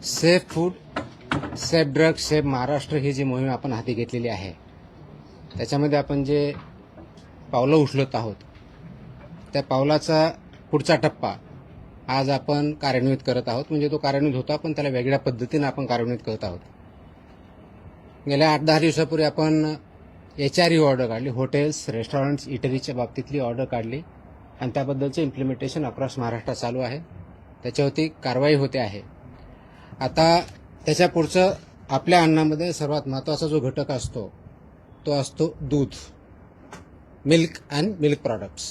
Safe food, safe drug, safe Maharashtra ही जी मोहीम आपण हाती घेतलेली आहे त्याच्यामध्ये आपण जे पावलं उचलत आहोत त्या पावलाचा पुढचा टप्पा आज आपण कार्यान्वित करत आहोत. म्हणजे तो कार्यान्वित होता पण त्याला वेगळ्या पद्धतीने आपण कार्यान्वित करत आहोत. गेल्या 8-10 दिवसापूर्वी आपण HRE ऑर्डर काढली, हॉटेल्स, रेस्टॉरंट्स, इटरीच्या बाबतीतली ऑर्डर काढली आणि त्याबद्दलचे इम्प्लिमेंटेशन अक्रॉस महाराष्ट्र चालू आहे. त्याच्यावरती कारवाई होते आहे. आता त्याच्या पुढचं आपल्या अन्नामध्ये सर्वात महत्त्वाचा जो घटक असतो तो असतो दूध, मिल्क अँड मिल्क प्रॉडक्ट्स.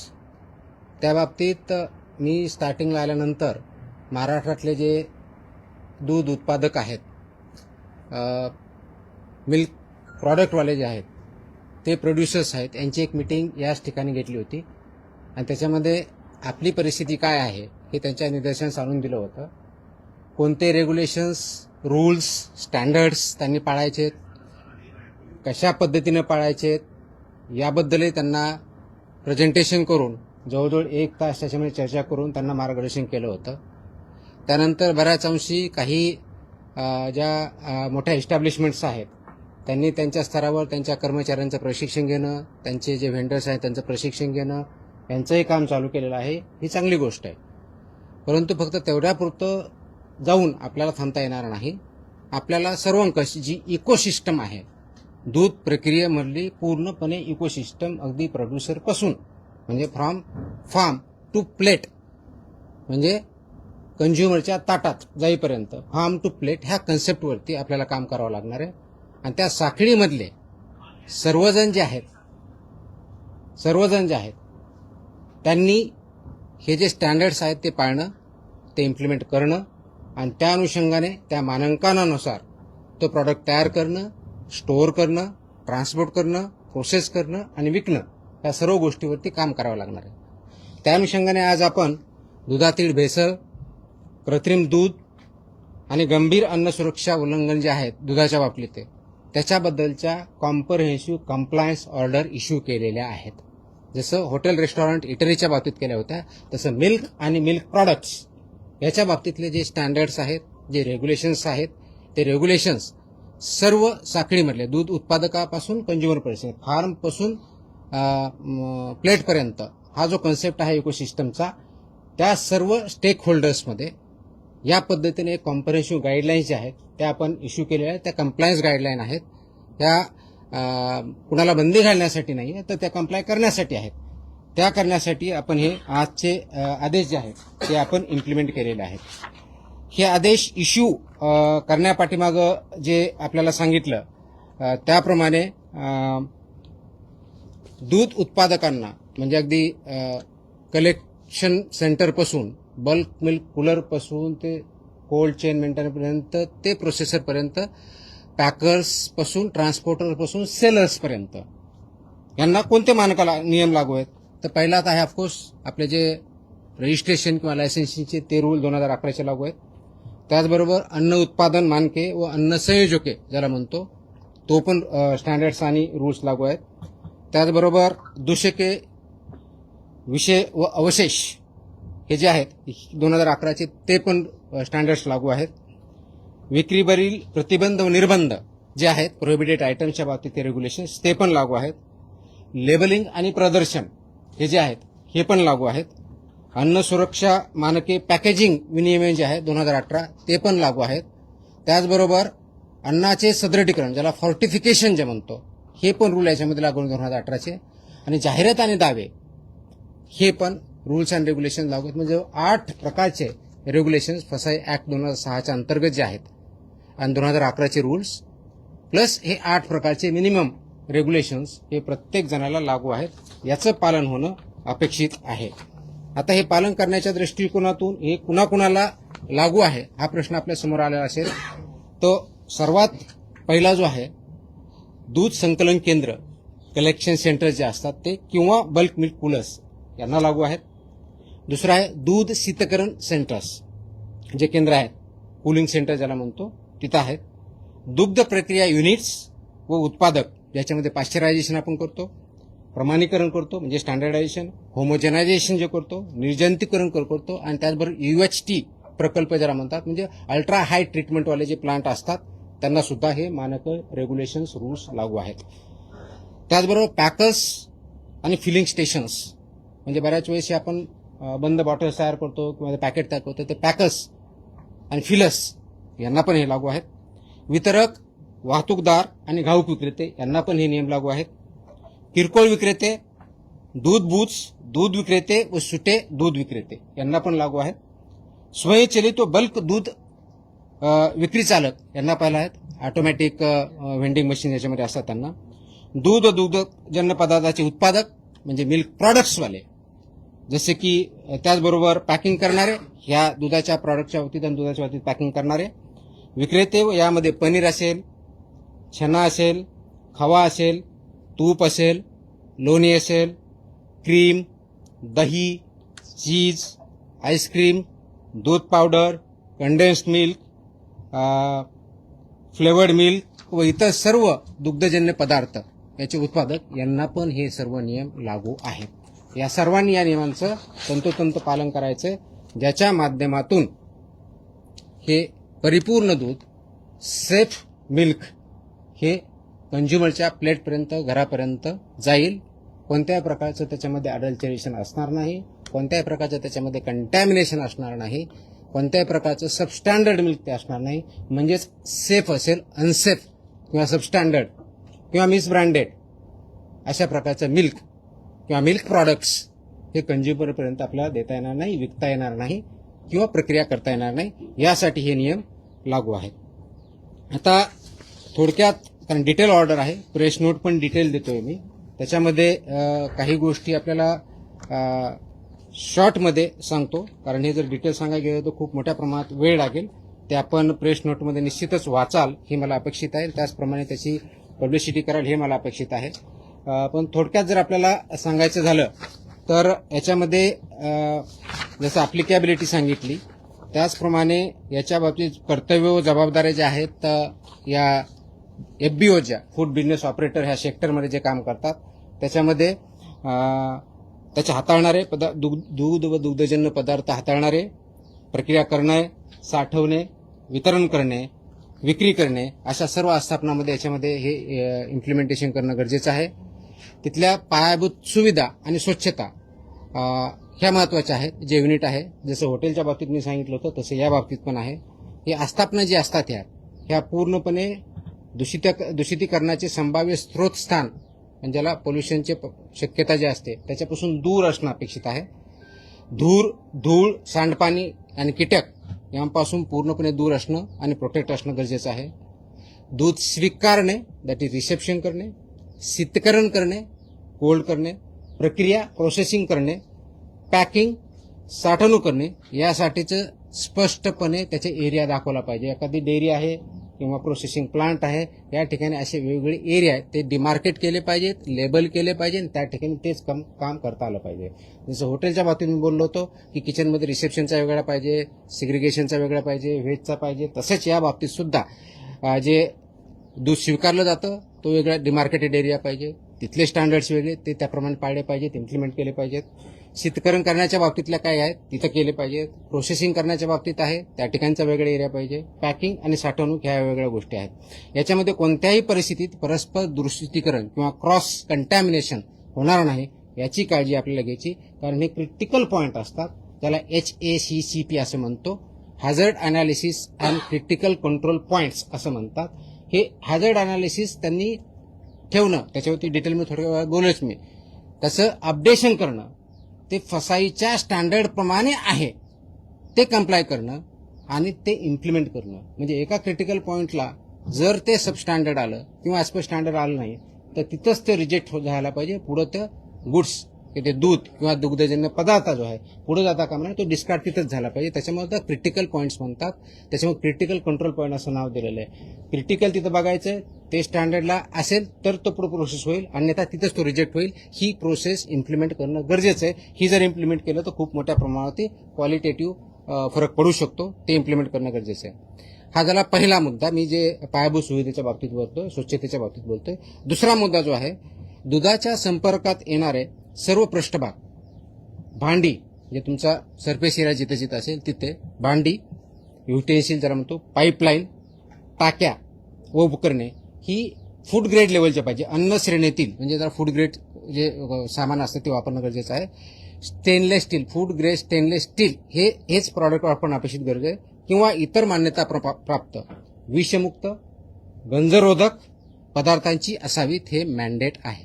त्या बाबतीत मी स्टार्टिंगला आल्यानंतर महाराष्ट्रातले जे दूध उत्पादक आहेत, मिल्क प्रॉडक्टवाले जे आहेत, ते प्रोड्युसर्स आहेत, यांची एक मीटिंग याच ठिकाणी घेतली होती आणि त्याच्यामध्ये आपली परिस्थिती काय आहे हे त्यांच्या निदर्शनास आणून दिलं होतं. कोणते रेग्युलेशन्स, रूल्स, स्टँडर्ड्स त्यांनी पाळायचे, कशा पद्धतीनं पाळायचे याबद्दलही त्यांना प्रेझेंटेशन करून जवळजवळ 1 तास त्याच्यामध्ये चर्चा करून त्यांना मार्गदर्शन केलं होतं. त्यानंतर बऱ्याच अंशी काही ज्या मोठ्या इस्टॅब्लिशमेंट्स आहेत त्यांनी त्यांच्या स्तरावर त्यांच्या कर्मचाऱ्यांचं प्रशिक्षण घेणं, त्यांचे जे व्हेंडर्स आहेत त्यांचं प्रशिक्षण घेणं यांचंही काम चालू केलेलं आहे. ही चांगली गोष्ट आहे. परंतु फक्त तेवढ्यापुरतं जाऊन आपल्याला थांबता येणार नाही. आपल्याला सर्वंकष जी इकोसिस्टम आहे, दूध प्रक्रियेमधली पूर्णपणे इकोसिस्टम, अगदी प्रोड्युसरपासून म्हणजे फ्रॉम फार्म टू प्लेट म्हणजे कंझ्युमरच्या ताटात जाईपर्यंत फार्म टू प्लेट ह्या कन्सेप्टवरती आपल्याला काम करावं लागणार आहे. आणि त्या साखळीमधले सर्वजण जे आहेत त्यांनी हे जे स्टँडर्ड्स आहेत ते पाळणं, ते इम्प्लिमेंट करणं आणि त्या अनुषंगाने त्या मानांकनानुसार तो प्रॉडक्ट तयार करणं, स्टोअर करणं, ट्रान्सपोर्ट करणं, प्रोसेस करणं आणि विकणं या सर्व गोष्टीवरती काम करावं लागणार आहे. त्या अनुषंगाने आज आपण दुधातील भेसळ, कृत्रिम दूध आणि गंभीर अन्न सुरक्षा उल्लंघन जे आहेत दुधाच्या बाबतीत त्याच्याबद्दलच्या कॉम्प्रहेन्सिव्ह कंप्लायन्स ऑर्डर इश्यू केलेल्या आहेत. जसं हॉटेल, रेस्टॉरंट, इटरीच्या बाबतीत केल्या होत्या तसं मिल्क आणि मिल्क प्रॉडक्ट्स याच्या बाबतीतले जे स्टँडर्ड्स आहेत, जे रेग्युलेशन्स आहेत, ते रेग्युलेशन्स सर्व साखळीमधले दूध उत्पादकापासून कंझ्युमरपर्यंत, फार्मपासून प्लेटपर्यंत हा जो कन्सेप्ट आहे इकोसिस्टमचा, त्या सर्व स्टेक होल्डर्समध्ये या पद्धतीने कॉम्प्रहेन्सिव्ह गाईडलाईन्स ज्या आहेत त्या आपण इश्यू केलेल्या आहेत. त्या कंप्लायन्स गाईडलाईन आहेत. त्या कुणाला बंदी घालण्यासाठी नाही आहे तर त्या कंप्लाय करण्यासाठी आहेत. त्या करण्यासाठी आपण हे आजचे आदेश जे आहेत ते आपण इम्प्लिमेंट केलेले आहेत. हे आदेश इश्यू करण्यापाठीमागं जे आपल्याला सांगितलं त्याप्रमाणे दूध उत्पादकांना म्हणजे अगदी कलेक्शन सेंटरपासून, बल्क मिल्क कूलरपासून ते कोल्ड चेन मेंटेनपर्यंत, ते प्रोसेसरपर्यंत, पॅकर्सपासून, ट्रान्सपोर्टरपासून सेलर्सपर्यंत यांना कोणते मानकाला नियम लागू आहेत. तर पहिला आता आहे ऑफकोर्स आपले जे रजिस्ट्रेशन किंवा लायसन्सिंगचे ते रूल 2011चे लागू आहेत. त्याचबरोबर अन्न उत्पादन मानके व अन्न संयोजके ज्याला म्हणतो तो पण स्टँडर्ड्स आणि रूल्स लागू आहेत. त्याचबरोबर दूषके, विषय व अवशेष हे जे आहेत 2011चे ते पण स्टँडर्ड्स लागू आहेत. विक्रीवरील प्रतिबंध व निर्बंध जे आहेत प्रोहिबिटेड आयटम्सच्या बाबतीत ते रेग्युलेशन्स ते पण लागू आहेत. लेबलिंग आणि प्रदर्शन हे जे आहेत हे पण लागू आहेत. अन्न सुरक्षा मानके पॅकेजिंग विनियमन जे आहे 2018 ते पण लागू आहेत. त्याचबरोबर अन्नाचे सदृढीकरण ज्याला फॉर्टिफिकेशन जे म्हणतो हे पण रूल याच्यामध्ये लागू 2018चे. आणि जाहिरात आणि दावे हे पण रूल्स अँड रेग्युलेशन लागू आहेत. म्हणजे 8 प्रकारचे रेग्युलेशन्स फसाई ऍक्ट 2006च्या अंतर्गत जे आहेत आणि 2011चे रूल्स प्लस हे 8 प्रकारचे मिनिमम रेग्युलेशन्स हे प्रत्येक जणाला लागू आहेत. याचं पालन होणं अपेक्षित आहे. आता हे पालन करण्याच्या दृष्टिकोनातून हे कुणाकुणाला लागू आहे हा प्रश्न आपल्या समोर आलेला असेल. तो सर्वात पहिला जो आहे दूध संकलन केंद्र, कलेक्शन सेंटर जे असतात ते किंवा बल्क मिल्क कूलर्स यांना लागू आहेत. दुसरं आहे दूध शीतकरण सेंटर्स जे केंद्र आहेत, कूलिंग सेंटर ज्याला म्हणतो तिथं आहेत. दुग्ध प्रक्रिया युनिट्स व उत्पादक ज्याच्यामध्ये पाश्चरायझेशन आपण करतो, प्रमाणीकरण करतो म्हणजे स्टँडर्डायझेशन, होमोजेनायझेशन जे करतो, निर्जंतुकीकरण करतो आणि त्याचबरोबर UHT प्रकल्प ज्याला म्हणतात, म्हणजे अल्ट्रा हाय ट्रीटमेंटवाले जे प्लांट असतात त्यांना सुद्धा हे मानकं, रेग्युलेशन्स, रूल्स लागू आहेत. त्याचबरोबर पॅकर्स आणि फिलिंग स्टेशन्स, म्हणजे बऱ्याच वेळेस आपण बंद बॉटल्स तयार करतो किंवा पॅकेट तयार करतो, ते पॅकर्स आणि फिलर्स यांना पण हे लागू आहेत. वितरक, वाहतूकदार आणि घाऊक विक्रेते यांना पण हे नियम लागू आहेत. किरकोळ विक्रेते, दूध बूथ्स, दूध विक्रेते व सुटे दूध विक्रेते यांना पण लागू आहेत. स्वयंचलित व बल्क दूध विक्री चालक यांना पाहिलं आहेत. ऑटोमॅटिक व्हेंडिंग मशीन याच्यामध्ये असतात त्यांना. दूध व दुग्धजन्य पदार्थाचे उत्पादक म्हणजे मिल्क प्रॉडक्ट्सवाले, जसे की त्याचबरोबर पॅकिंग करणारे, ह्या दुधाच्या प्रॉडक्टच्या बाबतीत आणि दुधाच्या बाबतीत पॅकिंग करणारे विक्रेते, व यामध्ये पनीर असेल, छना असेल, खवा असेल, तूप असेल, लोणी असेल, क्रीम, दही, चीज, आईस्क्रीम, दूध powder, condensed milk, flavoured milk व इतर सर्व दुग्धजन्य पदार्थ याचे उत्पादक यांना पण हे सर्व नियम लागू आहेत. या सर्वांनी या नियमांचं तंतोतंत पालन करायचं, ज्याच्या माध्यमातून हे परिपूर्ण दूध, सेफ मिल्क हे कंझ्युमरच्या प्लेटपर्यंत, घरापर्यंत जाईल. कोणत्याही प्रकारचं त्याच्यामध्ये अडल्टरेशन असणार नाही, कोणत्याही प्रकारचं त्याच्यामध्ये कंटॅमिनेशन असणार नाही, कोणत्याही प्रकारचं सबस्टँडर्ड मिल्क ते असणार नाही. म्हणजेच सेफ असेल, अनसेफ किंवा सबस्टँडर्ड किंवा मिसब्रँडेड अशा प्रकारचं मिल्क किंवा मिल्क प्रॉडक्ट्स हे कंझ्युमरपर्यंत आपल्याला देता येणार नाही, विकता येणार नाही किंवा प्रक्रिया करता येणार नाही. यासाठी हे नियम लागू आहेत. आता थोडक्यात, कारण डिटेल ऑर्डर आहे, प्रेस नोट पण डिटेल देतोय मी, त्याच्यामध्ये काही गोष्टी आपल्याला शॉर्टमध्ये सांगतो, कारण हे जर डिटेल सांगायला गेलं तर खूप मोठ्या प्रमाणात वेळ लागेल. ते आपण प्रेस नोटमध्ये निश्चितच वाचाल हे मला अपेक्षित आहे, त्याचप्रमाणे त्याची पब्लिसिटी कराल हे मला अपेक्षित आहे. पण थोडक्यात जर आपल्याला सांगायचं झालं तर याच्यामध्ये जसं ॲप्लिकेबिलिटी सांगितली, त्याचप्रमाणे याच्या बाबतीत कर्तव्य व जबाबदाऱ्या ज्या आहेत, या FBO ज्या फूड बिझनेस ऑपरेटर ह्या सेक्टरमध्ये जे काम करतात त्याच्यामध्ये त्याचे हाताळणारे दूध व दुग्धजन्य पदार्थ हाताळणारे, प्रक्रिया करणे, साठवणे, वितरण करणे, विक्री करणे अशा सर्व आस्थापनामध्ये याच्यामध्ये हे इम्प्लिमेंटेशन करणं गरजेचं आहे. तिथल्या पायाभूत सुविधा आणि स्वच्छता ह्या महत्त्वाच्या आहेत. जे युनिट आहे, जसं हॉटेलच्या बाबतीत मी सांगितलं होतं तसं या बाबतीत पण आहे. हे आस्थापना जी असतात ह्या पूर्णपणे दूषितीकरणाचे संभाव्य स्त्रोतस्थान, म्हणजे ज्याला पोल्युशनची शक्यता जी असते त्याच्यापासून दूर असणं अपेक्षित आहे. धूळ, सांडपाणी आणि कीटक यांपासून पूर्णपणे दूर असणं आणि प्रोटेक्ट असणं गरजेचं आहे. दूध स्वीकारणे, दॅट इज रिसेप्शन करणे, शीतकरण करणे, कोल्ड करणे, प्रक्रिया प्रोसेसिंग करणे, पॅकिंग, साठवणूक करणे यासाठीचं स्पष्टपणे त्याचे एरिया दाखवला पाहिजे. एखादी डेअरी आहे किंवा प्रोसेसिंग प्लांट आहे, या ठिकाणी असे वेगवेगळे एरिया आहेत, ते डिमार्केट केले पाहिजेत, लेबल केले पाहिजे, आणि त्या ठिकाणी तेच काम करता आलं पाहिजे. जसं हॉटेलच्या बाबतीत मी बोललो होतो की किचनमध्ये रिसेप्शनचा वेगळा पाहिजे, सिग्रिगेशनचा वेगळा पाहिजे, व्हेजचा पाहिजे, तसंच या बाबतीत सुद्धा जे दूध स्वीकारलं जातं तो वेगळा डिमार्केटेड एरिया पाहिजे, तिथले स्टँडर्ड्स वेगळे, ते त्याप्रमाणे पाळले पाहिजेत, इम्प्लिमेंट केले पाहिजेत. शीतकरण करण्याच्या बाबतीतल्या काय आहेत तिथं केले पाहिजेत. प्रोसेसिंग करण्याच्या बाबतीत आहे त्या ठिकाणचा वेगळा एरिया पाहिजे. पॅकिंग आणि साठवणूक ह्या वेगळ्या गोष्टी आहेत. याच्यामध्ये कोणत्याही परिस्थितीत परस्पर दूषितीकरण किंवा क्रॉस कंटॅमिनेशन होणार नाही याची काळजी आपल्याला घ्यायची, कारण हे क्रिटिकल पॉईंट असतात, त्याला HACCP असं म्हणतो, hazard analysis and critical control points असं म्हणतात. हे हॅझर्ड अनालिसिस त्यांनी ठेवणं, त्याच्यावरती डिटेलमध्ये थोड्या वेळा बोलच मी, तसं अपडेशन करणं, ते फसाईच्या स्टँडर्ड प्रमाणे आहे ते कंप्लाय करणं आणि ते इम्प्लिमेंट करणं. म्हणजे एका क्रिटिकल पॉईंटला जर ते सबस्टँडर्ड आलं किंवा ॲज पर स्टँडर्ड आलं नाही तर तिथंच ते रिजेक्ट झाला पाहिजे. पुढं ते गुड्स, ते दूध किंवा दुग्धजन्य पदार्थ जो आहे पुढे जाता कामा नये, तो डिस्कार्ड तिथंच झाला पाहिजे. त्याच्यामुळे तर क्रिटिकल पॉईंट्स म्हणतात, त्याच्यामुळे क्रिटिकल कंट्रोल पॉईंट असं नाव दिलेलं आहे. क्रिटिकल तिथं बघायचं, ते स्टँडर्डला असेल तर तो पुढे प्रोसेस होईल, अन्यथा तिथंच तो रिजेक्ट होईल. ही प्रोसेस इम्प्लिमेंट करणं गरजेचं आहे. ही जर इम्प्लिमेंट केलं तर खूप मोठ्या प्रमाणात क्वालिटेटिव्ह फरक पडू शकतो, ते इम्प्लिमेंट करणं गरजेचं आहे. हा झाला पहिला मुद्दा, मी जे पायाभूत सुविधेच्या बाबतीत बोलतोय, स्वच्छतेच्या बाबतीत बोलतोय. दुसरा मुद्दा जो आहे, दुधाच्या संपर्कात येणारे सर्व पृष्ठभाग, भांडी म्हणजे तुमचा सरफेस एरिया जिथे जिथे असेल तिथे भांडी, युटेन्सिल ज्याला म्हणतो, पाईपलाईन, टाक्या व उपकरणे ही फूड ग्रेड लेवलच्या पाहिजे. अन्न श्रेणीतील म्हणजे जरा फूड ग्रेड जे सामान असतं ते वापरणं गरजेचं आहे. Stainless steel, food grade stainless steel हेच प्रॉडक्ट वापरणं अपेक्षित गरज आहे, किंवा इतर मान्यता प्राप्त विषमुक्त गंजरोधक पदार्थांची असावीत हे मॅन्डेट आहे.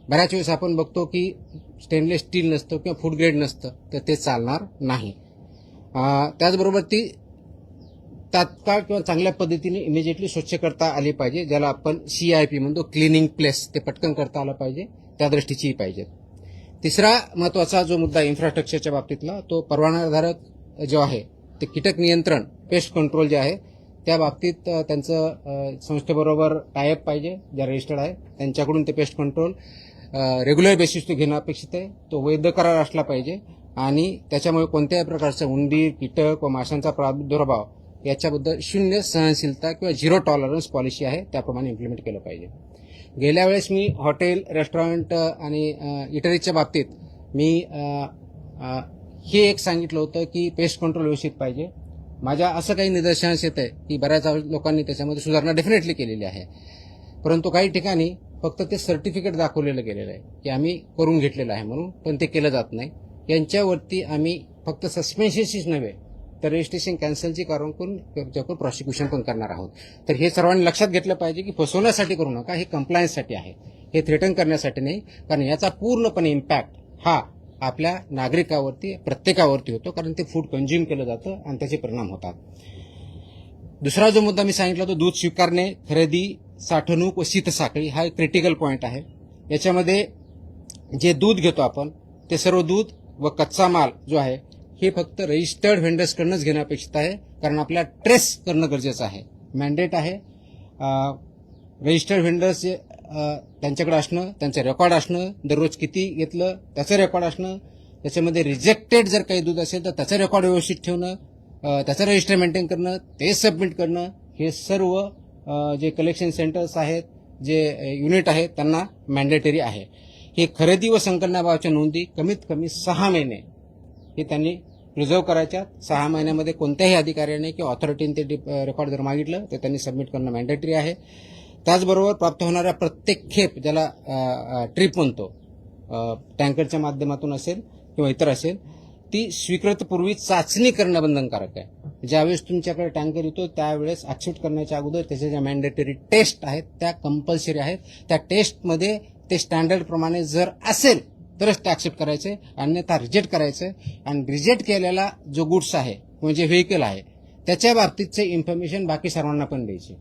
बऱ्याच वेळेस आपण बघतो की स्टेनलेस स्टील नसतं किंवा फूड ग्रेड नसतं तर ते चालणार नाही. त्याचबरोबर ती तात्काळ किंवा चांगल्या पद्धतीने इमिजिएटली स्वच्छ करता आली पाहिजे, ज्याला आपण CIP म्हणतो, क्लिनिंग प्लेस, ते पटकन करता आलं पाहिजे, त्या दृष्टीचीही पाहिजे. तिसरा महत्वाचा जो मुद्दा इन्फ्रास्ट्रक्चरच्या बाबतीतला तो परवानाधारक जो आहे ते कीटक नियंत्रण, पेस्ट कंट्रोल जे आहे त्या बाबतीत त्यांचं संस्थेबरोबर टायअप पाहिजे, ज्या रजिस्टर्ड आहे त्यांच्याकडून ते पेस्ट कंट्रोल रेग्युलर बेसिस तो घेणं अपेक्षित आहे. तो वैध करार असला पाहिजे आणि त्याच्यामुळे कोणत्याही प्रकारचा उंदीर, कीटक व माशांचा प्रादुर्भाव याच्याबद्दल 0 सहनशीलता किंवा 0 टॉलरन्स पॉलिसी आहे त्याप्रमाणे इम्प्लिमेंट केलं पाहिजे. गेल्या वेळेस मी हॉटेल, रेस्टॉरंट आणि इटरीच्या बाबतीत मी हे एक सांगितलं होतं की पेस्ट कंट्रोल व्यवस्थित पाहिजे. माझ्या असं काही निदर्शनास येत आहे की बऱ्याच लोकांनी त्याच्यामध्ये सुधारणा डेफिनेटली केलेली आहे, परंतु काही ठिकाणी फक्त ते सर्टिफिकेट दाखवलेलं गेलेलं आहे की आम्ही करून घेतलेलं आहे म्हणून, पण ते केलं जात नाही. यांच्यावरती आम्ही फक्त सस्पेन्शनचीच नव्हे तर रजिस्ट्रेशन कॅन्सलची कारवाई करून त्याच्यावर प्रॉसिक्युशन पण करणार आहोत. तर हे सर्वांनी लक्षात घेतलं पाहिजे की फसवण्यासाठी करू नका, हे कंप्लायन्ससाठी आहे, हे थ्रेटन करण्यासाठी नाही, कारण याचा पूर्णपणे इम्पॅक्ट हा आपल्या नागरिकावरती, प्रत्येकावरती होतो, कारण ते फूड कंझ्युम केलं जातं आणि त्याचे परिणाम होतात. दुसरा जो मुद्दा मी सांगितला तो दूध स्वीकारणे, खरेदी, साठवणूक व शीतसाखळी हा एक क्रिटिकल पॉईंट आहे. याच्यामध्ये जे दूध घेतो आपण ते सर्व दूध व कच्चा माल जो आहे हे फक्त रजिस्टर्ड व्हेंडर्सकडूनच घेणं अपेक्षित आहे, कारण आपल्याला ट्रेस करणं गरजेचं आहे, मॅन्डेट आहे. रजिस्टर्ड व्हेंडर्स जे त्यांच्याकडे असणं, त्यांचं रेकॉर्ड असणं, दररोज किती घेतलं त्याचं रेकॉर्ड असणं, त्याच्यामध्ये रिजेक्टेड जर काही दूध असेल तर त्याचं रेकॉर्ड व्यवस्थित ठेवणं, त्याचं रजिस्टर मेंटेन करणं, ते सबमिट करणं, हे सर्व जे कलेक्शन सेंटर्स आहेत, जे युनिट आहेत त्यांना मॅन्डेटरी आहे. हे खरेदी व संकलनाबाबतच्या नोंदी कमीत कमी 6 महिने हे त्यांनी प्रिझर्व करायच्यात. 6 महिन्यामध्ये कोणत्याही अधिकाऱ्याने किंवा ऑथॉरिटीने ते रेकॉर्ड जर मागितलं तर त्यांनी सबमिट करणं मॅन्डेटरी आहे. त्याचबरोबर प्राप्त होणाऱ्या प्रत्येक खेप, ज्याला ट्रिप म्हणतो, टँकरच्या माध्यमातून असेल किंवा इतर असेल, ती स्वीकृतपूर्वी चाचणी करणं बंधनकारक आहे. ज्यावेळेस तुमच्याकडे टँकर येतो त्यावेळेस ॲक्सेप्ट करण्याच्या अगोदर त्याच्या ज्या मॅन्डेटरी टेस्ट आहेत त्या कंपल्सरी आहेत. त्या टेस्टमध्ये ते स्टँडर्ड प्रमाणे जर असेल तरच ते ॲक्सेप्ट करायचे, अन्यथा रिजेक्ट करायचं. आणि रिजेक्ट केलेला जो गुड्स आहे म्हणजे व्हेकल आहे त्याच्या बाबतीतचे इन्फॉर्मेशन बाकी सर्वांना पण द्यायची.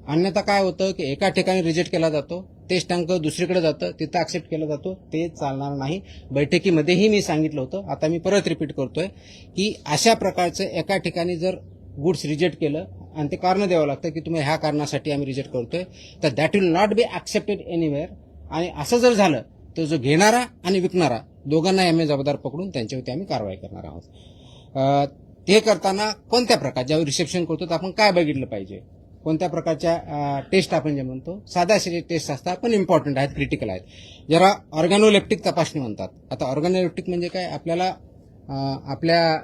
अन्यथा काय होतं की एका ठिकाणी रिजेक्ट केला जातो, तेच टँकर दुसरीकडे जातं, तिथं ॲक्सेप्ट केला जातो, ते चालणार नाही. बैठकीमध्येही मी सांगितलं होतं, आता मी परत रिपीट करतोय की अशा प्रकारचं एका ठिकाणी जर गुड्स रिजेक्ट केलं आणि ते कारण द्यावं लागतं की तुम्ही ह्या कारणासाठी आम्ही रिजेक्ट करतोय, तर that will not be accepted anywhere. आणि असं जर झालं तर जो घेणारा आणि विकणारा दोघांना आम्ही जबाबदार पकडून त्यांच्यावरती आम्ही कारवाई करणार आहोत. ते करताना कोणत्या प्रकार, ज्यावेळी रिसेप्शन करतो तर आपण काय बघितलं पाहिजे, कोणत्या प्रकारच्या टेस्ट आपण जे म्हणतो, साध्या शरीर टेस्ट असतात पण इम्पॉर्टंट आहेत, क्रिटिकल आहेत, जरा ऑर्गॅनोलेप्टिक तपासणी म्हणतात. आता ऑर्गॅनोलेप्टिक म्हणजे काय, आपल्याला आपल्या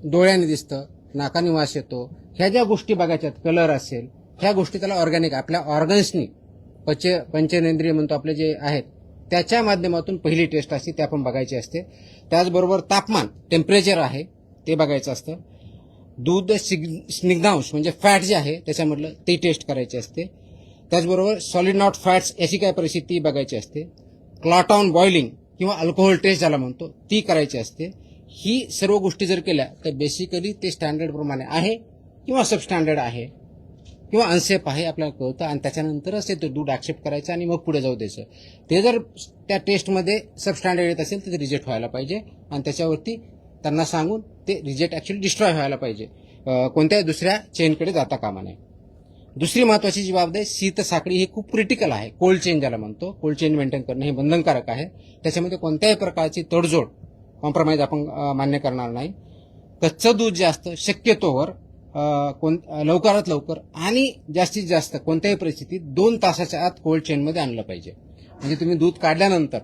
डोळ्याने दिसतं, नाकाने वास येतो, ह्या ज्या गोष्टी बघायच्यात, कलर असेल, ह्या गोष्टी त्याला ऑर्गॅनिक, आपल्या ऑर्गन्सनी, पंचेंद्रिय म्हणतो आपले जे आहेत त्याच्या माध्यमातून पहिली टेस्ट असते, ते आपण बघायची असते. त्याचबरोबर तापमान, टेम्परेचर आहे ते बघायचं असतं. दूध स्निग्धांश म्हणजे फॅट जे आहे त्याच्यामधलं ते टेस्ट करायचे असते. त्याचबरोबर सॉलिड नॉट फॅट्स याची काय परिस्थिती बघायची असते. क्लॉट ऑन बॉइलिंग किंवा अल्कोहोल टेस्ट ज्याला म्हणतो ती करायची असते. ही सर्व गोष्टी जर केल्या तर बेसिकली ते स्टँडर्ड प्रमाणे आहे किंवा सबस्टँडर्ड आहे किंवा अनसेफ आहे आपल्याला कळतं, आणि त्याच्यानंतरच ते दूध ॲक्सेप्ट करायचं आणि मग पुढे जाऊ द्यायचं. ते जर त्या टेस्टमध्ये सबस्टँडर्ड येत असेल तर ते रिजेक्ट व्हायला पाहिजे आणि त्याच्यावरती त्यांना सांगून ते रिजेक्ट ॲक्च्युअली डिस्ट्रॉय व्हायला पाहिजे, कोणत्याही दुसऱ्या चेनकडे जाता कामा नये. दुसरी महत्वाची जी बाब आहे, शीत साखळी ही खूप क्रिटिकल आहे. कोल्ड चेन ज्याला म्हणतो, कोल्ड चेन मेंटेन करणं हे बंधनकारक आहे. त्याच्यामध्ये कोणत्याही प्रकारची तडजोड, कॉम्प्रोमाइज आपण मान्य करणार नाही. कच्चं दूध जे असतं शक्यतोवर लवकरात लवकर आणि जास्तीत जास्त कोणत्याही परिस्थितीत 2 तासाच्या आत कोल्ड चेनमध्ये आणलं पाहिजे. म्हणजे तुम्ही दूध काढल्यानंतर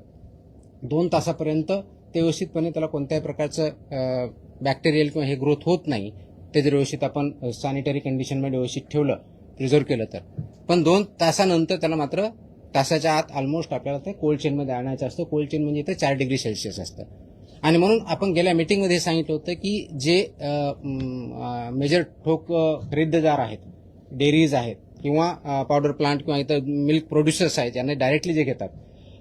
2 तासापर्यंत ते व्यवस्थितपणे त्याला कोणत्याही प्रकारचं बॅक्टेरियल किंवा हे ग्रोथ होत नाही, ते जर व्यवस्थित आपण सॅनिटरी कंडिशनमध्ये व्यवस्थित ठेवलं, प्रिझर्व केलं तर. पण 2 तासानंतर त्याला मात्र तासाच्या आत ऑलमोस्ट आपल्याला ते कोल्ड चेनमध्ये आणायचं असतं. कोल्ड चेन म्हणजे इथं 4 डिग्री सेल्सिअस असतं. आणि म्हणून आपण गेल्या मीटिंगमध्ये सांगितलं होतं की जे मेजर ठोक खरेदीदार आहेत, डेअरीज आहेत किंवा पावडर प्लांट किंवा इथं मिल्क प्रोड्युसर्स आहेत, यांना डायरेक्टली जे घेतात,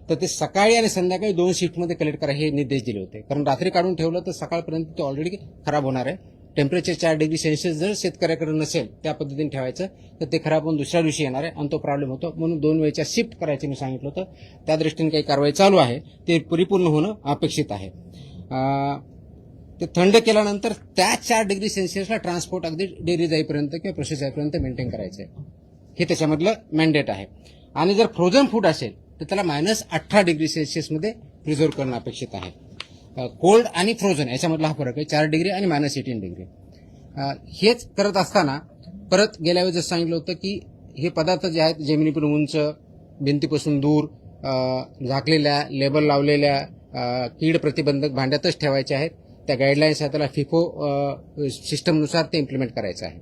तर ते सकाळी आणि संध्याकाळी 2 शिफ्टमध्ये कलेक्ट करा हे निर्देश दिले होते. कारण रात्री काढून ठेवलं तर सकाळपर्यंत ते ऑलरेडी खराब होणार आहे. टेम्परेचर 4 डिग्री सेल्सिअस जर शेतकऱ्याकडे नसेल त्या पद्धतीने ठेवायचं तर ते खराब होऊन दुसऱ्या दिवशी येणार आहे आणि तो प्रॉब्लेम होतो. म्हणून 2 वेळच्या शिफ्ट करायची मी सांगितलं होतं. त्या दृष्टीने काही कारवाई चालू आहे, ते परिपूर्ण होणं अपेक्षित आहे. ते थंड केल्यानंतर त्या 4 डिग्री सेल्सिअसला ट्रान्सपोर्ट अगदी डेअरी जाईपर्यंत किंवा प्रोसेस जाईपर्यंत मेंटेन करायचं आहे, हे त्याच्यामधलं मॅन्डेट आहे. आणि जर फ्रोझन फूड असेल तर त्याला -18 डिग्री सेल्सिअसमध्ये प्रिझर्व करणं अपेक्षित आहे. कोल्ड आणि फ्रोझन याच्यामधला हा फरक आहे, 4 डिग्री आणि -18 डिग्री. हेच करत असताना परत गेल्या वेळेस जसं सांगितलं होतं की हे पदार्थ जे आहेत जमिनीपासून उंच, भिंतीपासून दूर, झाकलेल्या, लेबल लावलेल्या, कीड प्रतिबंधक भांड्यातच ठेवायचे आहेत. त्या गाईडलाईन्स आहेत, त्याला फिफो सिस्टमनुसार ते इम्प्लिमेंट करायचं आहे.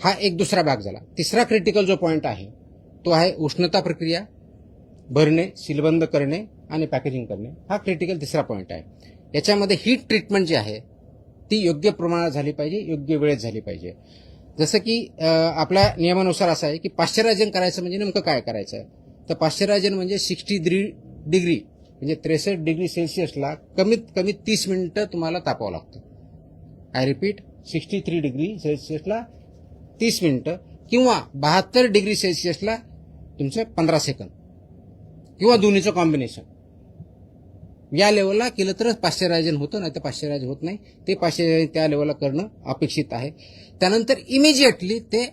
हा एक दुसरा भाग झाला. तिसरा क्रिटिकल जो पॉईंट आहे तो आहे उष्णता प्रक्रिया, भरणे, सीलबंद करणे आणि पॅकेजिंग करणे. हा क्रिटिकल तिसरा पॉईंट आहे. याच्यामध्ये हीट ट्रीटमेंट जी आहे ती योग्य प्रमाणात झाली पाहिजे, योग्य वेळेत झाली पाहिजे. जसं की आपल्या नियमानुसार असं आहे की पाश्चरायझन करायचं म्हणजे नेमकं काय करायचं आहे, तर पाश्चरायझन म्हणजे 63 डिग्री म्हणजे 63 डिग्री सेल्सिअसला कमीत कमी 30 मिनिटं तुम्हाला तापावं लागतं. आय रिपीट, 63 डिग्री सेल्सिअसला 30 मिनिटं किंवा 72 डिग्री सेल्सिअसला तुमचे 15 सेकंद किंवा दोन्हीचं कॉम्बिनेशन. या लेवलला केलं तरच पाश्चरायझन होतं, नाही तर पाश्चरायझन होत नाही. ते पाश्चरायझन त्या लेवलला करणं अपेक्षित आहे. त्यानंतर इमिजिएटली ते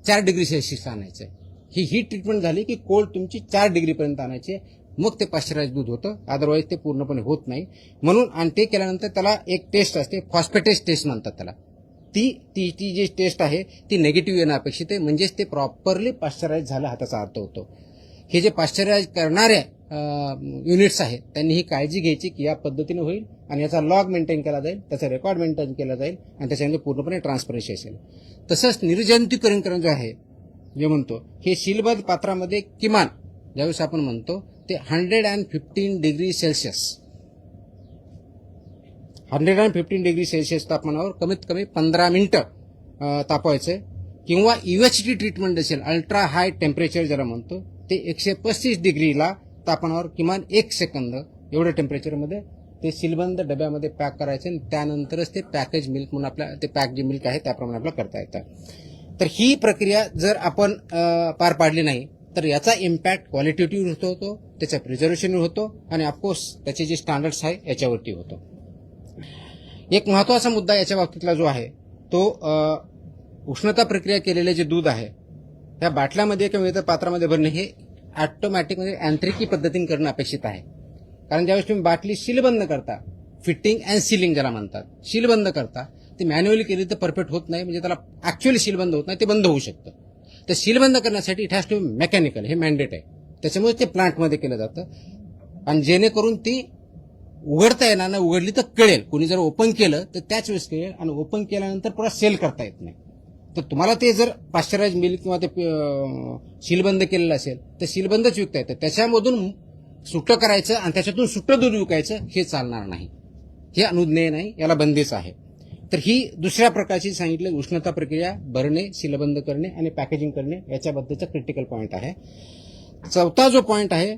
4 डिग्री सेल्सिअसला आणायचं. ही हीट ट्रीटमेंट झाली की कोल्ड तुमची 4 डिग्रीपर्यंत आणायची, मग ते पाश्चरायझ दूध होतं, अदरवाईज ते पूर्णपणे होत नाही. म्हणून आणि ते केल्यानंतर त्याला एक टेस्ट असते, फॉस्फेटेज टेस्ट म्हणतात त्याला. ती जी टेस्ट आहे ती निगेटिव्ह येणं अपेक्षित आहे, म्हणजेच ते प्रॉपरली पाश्चरायझ झालं हा त्याचा अर्थ होतो. हे जे पाश्चरायझ करणाऱ्या युनिट्स आहेत त्यांनी ही काळजी घ्यायची की या पद्धतीने होईल आणि याचा लॉग मेंटेन केला जाईल, त्याचा रेकॉर्ड मेंटेन केला जाईल आणि त्याच्यामध्ये पूर्णपणे ट्रान्सपरन्सी असेल. तसंच निर्जंतुकीकरण जे आहे, जे म्हणतो हे सीलबद्ध पात्रामध्ये किमान ज्यावेळेस आपण म्हणतो ते 115 डिग्री सेल्सिअस 115 डिग्री सेल्सिअस तापमानावर कमीत कमी 15 मिनिटं तापवायचं. किंवा यूएचटी ट्रीटमेंट असेल, अल्ट्रा हाय टेम्परेचर ज्याला म्हणतो, ते 135 डिग्रीला तापमानावर किमान 1 सेकंद एवढ्या टेम्परेचरमध्ये ते सीलबंद डब्यामध्ये पॅक करायचे आणि त्यानंतरच ते पॅकेज मिल्क म्हणून आपल्या ते पॅक जे मिल्क आहे त्याप्रमाणे आपल्याला करता येतं. तर ही प्रक्रिया जर आपण पार पाडली नाही तर याचा इम्पॅक्ट क्वालिटेटिव्ह होतो, त्याच्या प्रिझर्वेशनवर होतो आणि ऑफकोर्स त्याचे जे स्टँडर्ड्स आहे याच्यावरती होतो. एक महत्वाचा मुद्दा याच्या बाबतीतला जो आहे तो उष्णता प्रक्रिया केलेले जे दूध आहे त्या बाटल्यामध्ये किंवा इतर पात्रामध्ये भरणे हे ऑटोमॅटिक म्हणजे यांत्रिकी पद्धतीने करणं अपेक्षित आहे. कारण ज्यावेळेस तुम्ही बाटली सीलबंद करता, फिटिंग अँड सीलिंग ज्याला म्हणतात, सीलबंद करता, ती मॅन्युअली केली तर परफेक्ट होत नाही, म्हणजे त्याला ऍक्च्युअली सीलबंद होत नाही, ते बंद होऊ शकतं. तर सीलबंद करण्यासाठी it has to be mechanical, हे मॅन्डेट आहे. त्याच्यामुळे ते प्लांटमध्ये केलं जातं आणि जेणेकरून ती उघडता येणार नाही, उघडली तर कळेल. कोणी जर ओपन केलं तर त्याच वेळेस कळेल आणि ओपन केल्यानंतर पुन्हा सेल करता येत नाही. तर तुम्हाला ते जर पाश्चरायझ मिल्क किंवा ते सीलबंद केलेलं असेल तर सीलबंदच विकता येतं. त्याच्यामधून सुट्टं करायचं आणि त्याच्यातून सुट्टं दूध विकायचं हे चालणार नाही, हे अनुज्ञेय नाही, याला बंदीच आहे. तर ही दुसऱ्या प्रकारची सांगितली उष्णता प्रक्रिया, भरणे, सीलबंद करणे आणि पॅकेजिंग करणे याच्याबद्दलचा क्रिटिकल पॉईंट आहे. चौथा जो पॉईंट आहे,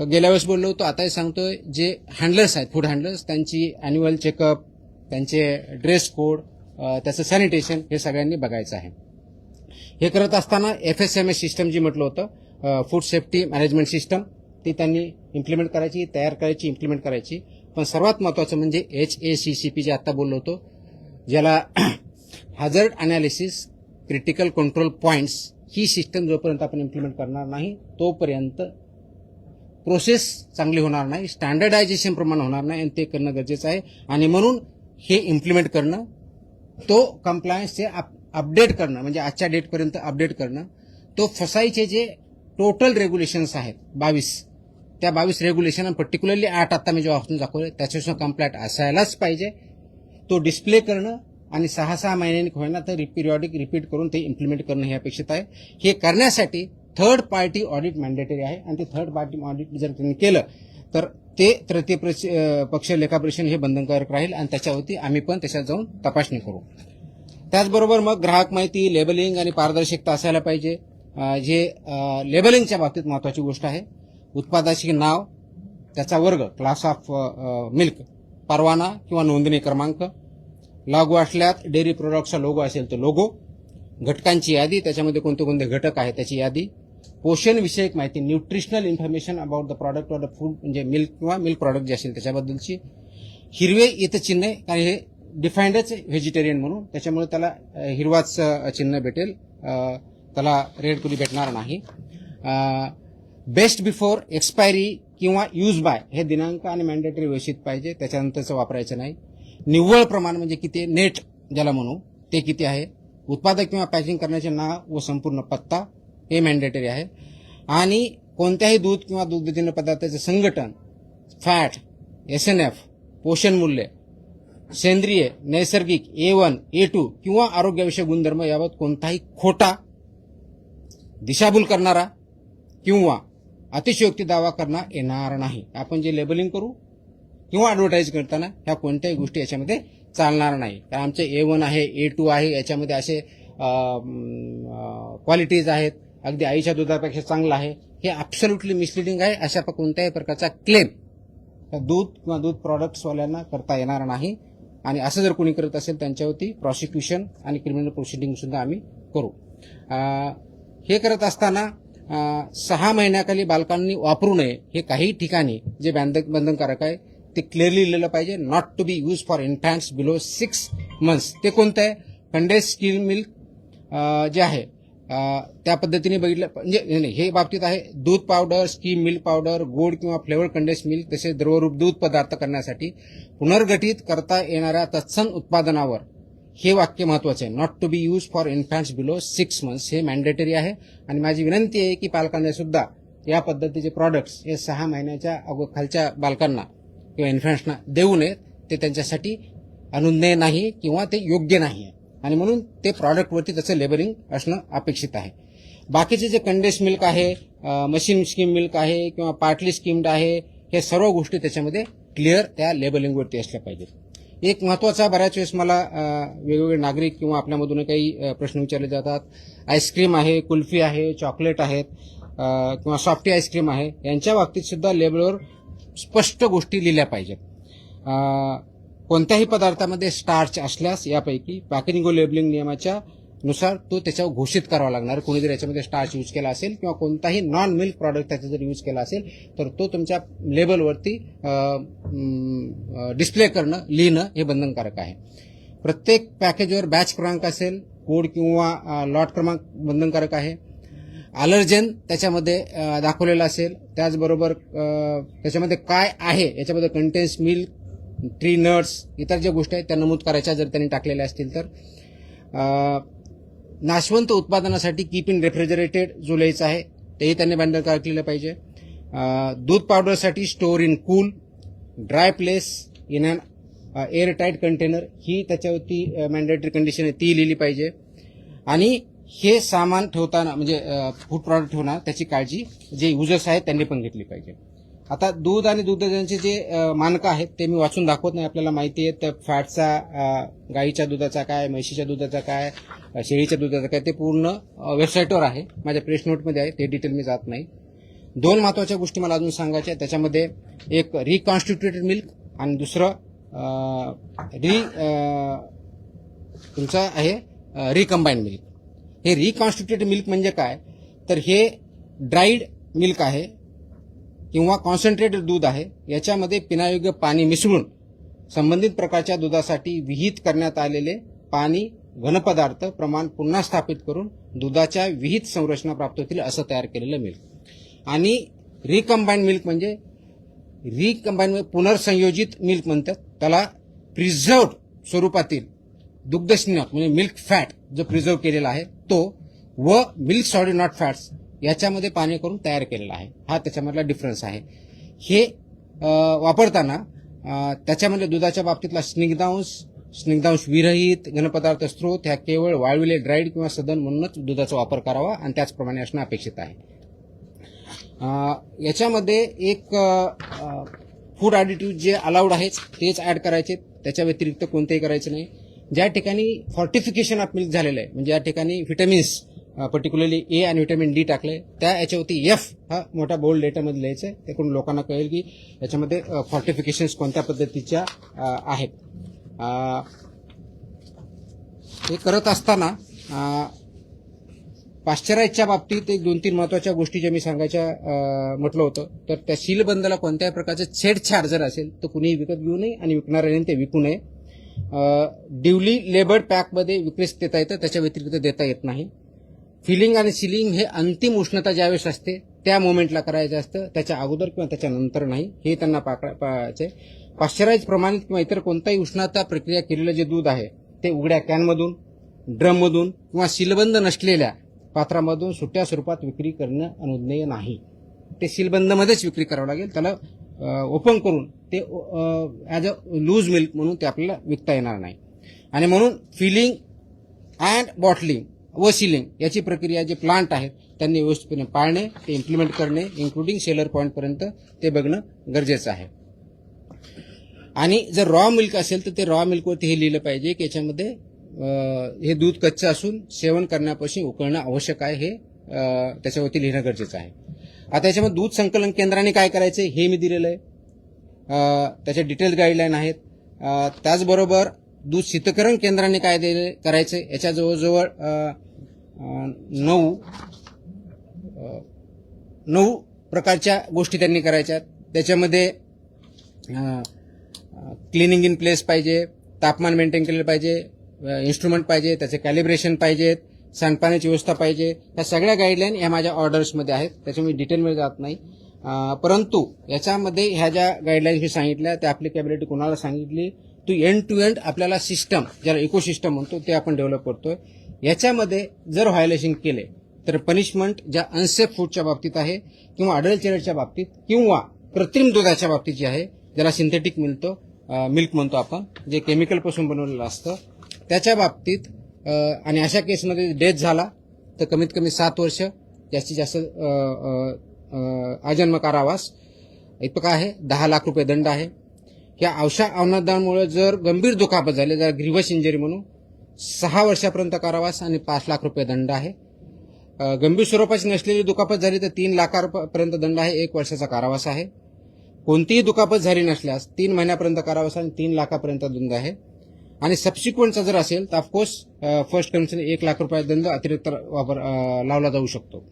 गेल्या वेळेस बोललो होतो आताही सांगतोय, जे हँडलर्स आहेत, फूड हँडलर्स, त्यांची अॅन्युअल चेकअप, त्यांचे ड्रेस कोड, त्याचं सॅनिटेशन हे सगळ्यांनी बघायचं आहे. हे करत असताना FSMS सिस्टम जी म्हटलं होतं, फूड सेफ्टी मॅनेजमेंट सिस्टम, ती त्यांनी इम्प्लिमेंट करायची, तयार करायची, इम्प्लिमेंट करायची. पण सर्वात महत्वाचं म्हणजे HACCP जे आता बोललो होतो, ज्याला हॅझर्ड अनालिसिस क्रिटिकल कंट्रोल पॉइंट्स, ही सिस्टम जोपर्यंत आपण इम्प्लिमेंट करणार नाही तोपर्यंत प्रोसेस चांगली होणार नाही, स्टँडर्डायझेशन प्रमाणे होणार नाही आणि ते करणं गरजेचं आहे. आणि म्हणून हे इम्प्लिमेंट करणं, तो कंप्लायन्सचे अपडेट करणं, म्हणजे आजच्या डेटपर्यंत अपडेट करणं, तो फसाईचे जे टोटल रेग्युलेशन्स आहेत 22 त्या 22 रेग्युलेशन आणि पर्टिक्युलरली 8 आता मी जे वाचून दाखवले त्याच्यापासून कंप्लायंट असायलाच पाहिजे. तो डिस्प्ले करणं आणि 6-6 महिन्यांनी होईना तर पिरियॉडिक रिपीट करून ते इम्प्लिमेंट करणं हे अपेक्षित आहे. हे करण्यासाठी थर्ड पार्टी ऑडिट मॅन्डेटरी आहे आणि ते थर्ड पार्टी ऑडिट जर त्यांनी केलं तर ते तृतीय पक्ष लेखापरीक्षण हे बंधनकारक राहील आणि त्याच्यावरती आम्ही पण त्याच्यात जाऊन तपासणी करू. त्याचबरोबर मग ग्राहक माहिती, लेबलिंग आणि पारदर्शकता असायला पाहिजे. जे लेबलिंगच्या बाबतीत महत्वाची गोष्ट आहे. उत्पादाचे नाव, त्याचा वर्ग, क्लास ऑफ मिल्क, परवाना किंवा नोंदणी क्रमांक, लोगो असल्यात डेअरी प्रोडक्टचा लोगो असेल तर लोगो, घटकांची यादी, त्याच्यामध्ये कोणते कोणते घटक आहेत त्याची यादी, पोषण विषयक माहिती, nutritional information about the product or the food म्हणजे मिल्क किंवा मिल्क प्रॉडक्ट जे असेल त्याच्याबद्दलची, हिरवे इथं चिन्ह आहे कारण हे डिफाईंडच व्हेजिटेरियन म्हणून त्याच्यामुळे त्याला हिरवाच चिन्ह भेटेल, त्याला रेड कुली भेटणार नाही. बेस्ट बिफोर एक्सपायरी किंवा यूज बाय हे दिनांक आणि मॅन्डेटरी व्यवस्थित पाहिजे, त्याच्यानंतरचं वापरायचं नाही. निव्वळ प्रमाण म्हणजे किती, नेट ज्याला म्हणू ते किती आहे. उत्पादक किंवा पॅकिंग करण्याचे नाव व संपूर्ण पत्ता हे मॅन्डेटरी आहे. आणि कोणत्याही दूध किंवा दुग्धजन्य पदार्थाचे संघटन, फॅट, SNF, पोषण मूल्य, सेंद्रिय, नैसर्गिक, A1, A2 किंवा आरोग्याविषयक गुणधर्म याबाबत कोणताही खोटा, दिशाभूल करणारा किंवा अतिशयोक्ती दावा करण्यात येणार नाही. आपण जे लेबलिंग करू किंवा ॲडव्हर्टाईज करताना ह्या कोणत्याही गोष्टी याच्यामध्ये चालणार नाही. कारण आमचे A1 आहे, A2 आहे, याच्यामध्ये असे क्वालिटीज आहेत, अगदी आईच्या दुधापेक्षा चांगलं आहे, हे ॲब्सोल्युटली मिसलिडिंग आहे. अशा कोणत्याही प्रकारचा क्लेम दूध किंवा दूध प्रॉडक्ट्सवाल्यांना करता येणार नाही. आणि असं जर कोणी करत असेल त्यांच्यावरती प्रॉसिक्युशन आणि क्रिमिनल प्रोसिडिंग सुद्धा आम्ही करू. हे करत असताना 6 महिन्याखाली बालकांनी वापरू नये हे काही ठिकाणी जे बंधनकारक आहे ते क्लिअरली लिहिलं पाहिजे. Not to be use for infants below 6 months. ते कोणतं आहे, कंडेन्स स्किम मिल्क जे आहे त्या पद्धतीने बघितलं म्हणजे हे बाबतीत आहे. दूध पावडर, स्कीम मिल्क पावडर, गोड किंवा फ्लेवर्ड कंडेन्स मिल्क तसेच द्रवरूप दूध पदार्थ करण्यासाठी पुनर्गठित करता येणाऱ्या तत्सम उत्पादनावर हे वाक्य महत्वाचं आहे. Not to be use for infants below 6 months हे मॅन्डेटरी आहे. आणि माझी विनंती आहे की पालकांना सुद्धा या पद्धतीचे प्रॉडक्ट्स हे 6 महिन्याच्या खालच्या बालकांना किंवा इन्फॅन्ट्सना देऊ नयेत. ते त्यांच्यासाठी अनुज्ञेय नाही किंवा ते योग्य नाही आहे आणि म्हणून ते प्रॉडक्टवरती त्याचं लेबलिंग असणं अपेक्षित आहे. बाकीचे जे कंडेन्स मिल्क आहे, मशीन स्कीम मिल्क आहे किंवा पार्टली स्कीम्ड आहे, हे सर्व गोष्टी त्याच्यामध्ये क्लिअर त्या लेबलिंगवरती असल्या पाहिजेत. एक महत्वाचा, बऱ्याच वेळेस मला वेगवेगळे नागरिक किंवा आपल्यामधून काही प्रश्न विचारले जातात. आईस्क्रीम आहे, कुल्फी आहे, चॉकलेट आहेत किंवा सॉफ्टी आईस्क्रीम आहे, यांच्या बाबतीत सुद्धा लेबलवर स्पष्ट गोष्टी लिहिल्या पाहिजेत. कोणत्याही पदार्थामध्ये स्टार्च असल्यास यापैकी पॅकेजिंग व लेबलिंग नियमाच्या नुसार तो त्याच्यावर घोषित करावा लागणार. कोणी जर याच्यामध्ये स्टार्च यूज केला असेल किंवा कोणताही नॉन मिल्क प्रॉडक्ट त्याचा जर यूज केला असेल तर तो तुमच्या लेबलवरती डिस्प्ले करणं, लिहिणं हे बंधनकारक आहे. प्रत्येक पॅकेजवर बॅच क्रमांक असेल, कोड किंवा लॉट क्रमांक बंधनकारक आहे. अलर्जन त्याच्यामध्ये दाखवलेलं असेल. त्याचबरोबर त्याच्यामध्ये काय आहे याच्यामध्ये कंटेन्स मिल्क, ट्री नट्स, इतर ज्या गोष्टी आहेत त्या नमूद करायच्या जर त्यांनी टाकलेल्या असतील तर. नाशवंत उत्पादनासाठी कीप इन रेफ्रिजरेटेड जो लिहायचा आहे तेही त्यांनी बंधनकारक लिहिलं पाहिजे. दूध पावडरसाठी store in cool, dry place in an air tight container ही त्याच्यावरती मॅन्डेटरी कंडिशन आहे ती लिहिली पाहिजे. आणि हे सामान ठेवताना म्हणजे फूड प्रॉडक्ट ठेवणार त्याची काळजी जे युजर्स आहेत त्यांनी पण घेतली पाहिजे. आता दूध आणि दुधाचे जे मानकं आहेत ते मी वाचून दाखवत नाही, आपल्याला माहिती आहे. तर फॅटचा, गाईच्या दुधाचा काय, म्हशीच्या दुधाचा काय, शेळीच्या दुधाचा काय, ते पूर्ण वेबसाईटवर आहे, माझ्या प्रेस नोटमध्ये आहे, ते डिटेल मी जात नाही. 2 महत्वाच्या गोष्टी मला अजून सांगायच्या. त्याच्यामध्ये एक रिकॉन्स्टिट्युटेड मिल्क आणि दुसरं तुमचं आहे रिकंबाईंड मिल्क. हे रिकॉन्स्टिट्युटेड मिल्क म्हणजे काय, तर हे ड्राईड मिल्क आहे किंवा कॉन्सन्ट्रेटेड दूध आहे. याच्यामध्ये पिण्यायोग्य पाणी मिसळून संबंधित प्रकारच्या दुधासाठी विहित करण्यात आलेले पाणी घनपदार्थ प्रमाण पुन्हा स्थापित करून दुधाच्या विहित संरचना प्राप्त होतील असं तयार केलेलं मिल्क. आणि रिकंबाईंड मिल्क म्हणजे पुनर्संयोजित मिल्क म्हणतात त्याला. प्रिझर्व्ड स्वरूपातील दुग्धस्नेहक म्हणजे मिल्क फॅट जो प्रिझर्व केलेला आहे तो व मिल्क सॉलिड नॉट फॅट्स याच्यामध्ये पाणी करून तयार केलेला आहे. हा त्याच्यामधला डिफरन्स आहे. हे वापरताना त्याच्यामध्ये दुधाच्या बाबतीतला स्निग्धांश विरहित घनपदार्थ स्त्रोत ह्या केवळ वाळविले ड्राईड किंवा सदन म्हणूनच दुधाचा वापर करावा आणि त्याचप्रमाणे असणं अपेक्षित आहे. याच्यामध्ये एक फूड ॲडिटिव्ह जे अलाउड आहेत तेच ॲड करायचे, त्याच्या व्यतिरिक्त कोणतेही करायचं नाही. ज्या ठिकाणी फॉर्टिफिकेशन ऑफ मिल्क झालेलं आहे म्हणजे या ठिकाणी व्हिटॅमिन्स पर्टिक्युलरली ए आणि व्हिटॅमिन डी टाकले, त्या याच्यावरती एफ हा मोठा बोल्ड लेटरमध्ये लिहायचं आहे. त्याकडून लोकांना कळेल की याच्यामध्ये फॉर्टिफिकेशन्स कोणत्या पद्धतीच्या आहेत. हे करत असताना पाश्चराईजच्या बाबतीत एक 2-3 महत्वाच्या गोष्टी ज्या मी सांगायच्या म्हटलं होतं, तर त्या सीलबंदला कोणत्याही प्रकारचं छेडछाड जर असेल तर कुणीही विकत घेऊ नये आणि विकणाऱ्याने ते विकू नये. ड्युली लेबर्ड पॅकमध्ये विक्रीस देता येतं, त्याच्या व्यतिरिक्त देता येत नाही. फिलिंग आणि सिलिंग हे अंतिम उष्णता ज्यावेळेस असते त्या मोमेंटला करायचं असतं, त्याच्या अगोदर किंवा त्याच्या नंतर नाही, हे त्यांना पाहायचे. पाश्चराईज प्रमाणित किंवा इतर कोणताही उष्णता प्रक्रिया केलेलं जे दूध आहे ते उघड्या कॅनमधून, ड्रममधून किंवा सीलबंद नसलेल्या पात्रामधून सुट्या स्वरूपात विक्री करणं अनुज्ञेय नाही. ते सीलबंदमध्येच विक्री करावं लागेल. त्याला ओपन करून ते ॲज अ लूज मिल्क म्हणून ते आपल्याला विकता येणार नाही. आणि म्हणून फिलिंग अँड बॉटलिंग व सीलिंग याची प्रक्रिया जे प्लांट आहेत त्यांनी व्यवस्थितपणे पाळणे, ते इम्प्लिमेंट करणे, इन्क्लुडिंग सेलर पॉईंटपर्यंत ते बघणं गरजेचं आहे. आणि जर रॉ मिल्क असेल तर ते रॉ मिल्कवरती हे लिहिलं पाहिजे की याच्यामध्ये हे दूध कच्चं असून सेवन करण्यापासून उकळणं आवश्यक आहे, हे त्याच्यावरती लिहिणं गरजेचं आहे. आता याच्यामध्ये दूध संकलन केंद्राने काय करायचं हे मी दिलेलं आहे, त्याच्या डिटेल्स गाईडलाईन आहेत. त्याचबरोबर दूध शीतकरण केंद्राने काय करायचं याच्या जवळजवळ 9 प्रकारच्या गोष्टी त्यांनी करायच्या. त्याच्यामध्ये क्लिनिंग इन प्लेस पाहिजे, तापमान मेंटेन केलेलं पाहिजे, इन्स्ट्रुमेंट पाहिजे, त्याचे कॅलिब्रेशन पाहिजेत, सांडपाण्याची व्यवस्था पाहिजे. ह्या सगळ्या गाईडलाईन ह्या माझ्या ऑर्डर्समध्ये आहेत, त्याच्यामुळे डिटेलमध्ये जात नाही. परंतु याच्यामध्ये ह्या ज्या गाईडलाईन्स मी सांगितल्या त्या ॲप्लिकेबिलिटी कोणाला सांगितली, तो एंड टू एंड आपल्याला सिस्टम ज्याला इकोसिस्टम म्हणतो ते आपण डेव्हलप करतोय. याच्यामध्ये जर व्हायोलेशन केले तर पनिशमेंट ज्या अनसेफ फूडच्या बाबतीत आहे किंवा अडल्चरेटच्या बाबतीत किंवा कृत्रिम दुधाच्या बाबतीत जे आहे, ज्याला सिंथेटिक मिल्क म्हणतो आपण, जे केमिकलपासून बनवलेलं असतं त्याच्या बाबतीत, आणि अशा केसमध्ये डेथ झाला तर कमीत कमी 7 वर्ष, जास्तीत जास्त आजन्म कारावास इतका आहे. 10 लाख रुपये दंड आहे. या अवशा अनुदानामुळे जर गंभीर दुखापत झाली, जर ग्रीव्हस इंजरी म्हणून 6 वर्षापर्यंत कारावास आणि 5 लाख रुपये दंड आहे. गंभीर स्वरूपाची नसलेली दुखापत झाली तर 3 लाखापर्यंत दंड आहे, 1 वर्षाचा कारावास आहे. कोणतीही दुखापत झाली नसल्यास 3 महिन्यापर्यंत कारावास आणि 3 लाखापर्यंत दंड आहे. आणि सबसिक्वेंटचा जर असेल तर ऑफकोर्स फर्स्ट कंडिशन 1 लाख रुपये दंड अतिरिक्त लावला जाऊ शकतो.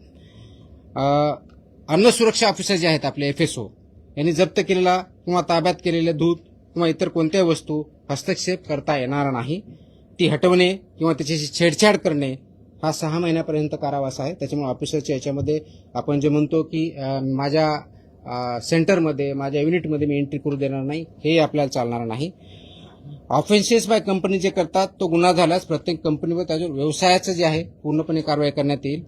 अन्न सुरक्षा ऑफिसर जे आहेत आपले FSO यांनी जप्त केलेला किंवा ताब्यात केलेले दूध किंवा इतर कोणत्याही वस्तू हस्तक्षेप करता येणार नाही. ती हटवणे किंवा त्याच्याशी छेडछाड करणे हा 6 महिन्यापर्यंत कारावास आहे. त्याच्यामुळे ऑफिसरच्या याच्यामध्ये आपण जे म्हणतो की माझ्या सेंटरमध्ये, माझ्या युनिटमध्ये मी एंट्री करू देणार नाही, हे आपल्याला चालणार नाही. ऑफेन्सेस बाय कंपनी जे करतात तो गुन्हा झाल्यास प्रत्येक कंपनीवर त्याच्यावर व्यवसायाचं जे आहे पूर्णपणे कारवाई करण्यात येईल.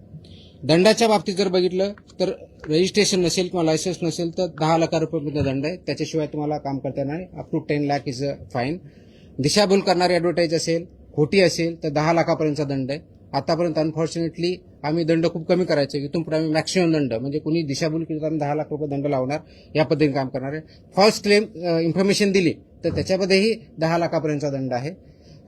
दंडाच्या बाबतीत जर बघितलं तर रजिस्ट्रेशन नसेल किंवा लायसन्स नसेल तर 10 लाख रुपये दंड आहे, त्याच्याशिवाय तुम्हाला काम करता येणार नाही. Up to 10 lakh is a fine. दिशाभूल करणारी ॲडव्हर्टाईज असेल, खोटी असेल तर 10 लाखापर्यंतचा दंड आहे. आतापर्यंत अनफॉर्च्युनेटली आम्ही दंड खूप कमी करायचो, इथून पुढे आम्ही मॅक्सिमम दंड, म्हणजे कुणी दिशाभूल केली तर आम्ही 10 लाख रुपये दंड लावणार, या पद्धतीने काम करणार आहे. फॉल्स क्लेम इन्फॉर्मेशन दिली तर त्याच्यामध्येही 10 लाखापर्यंतचा दंड आहे.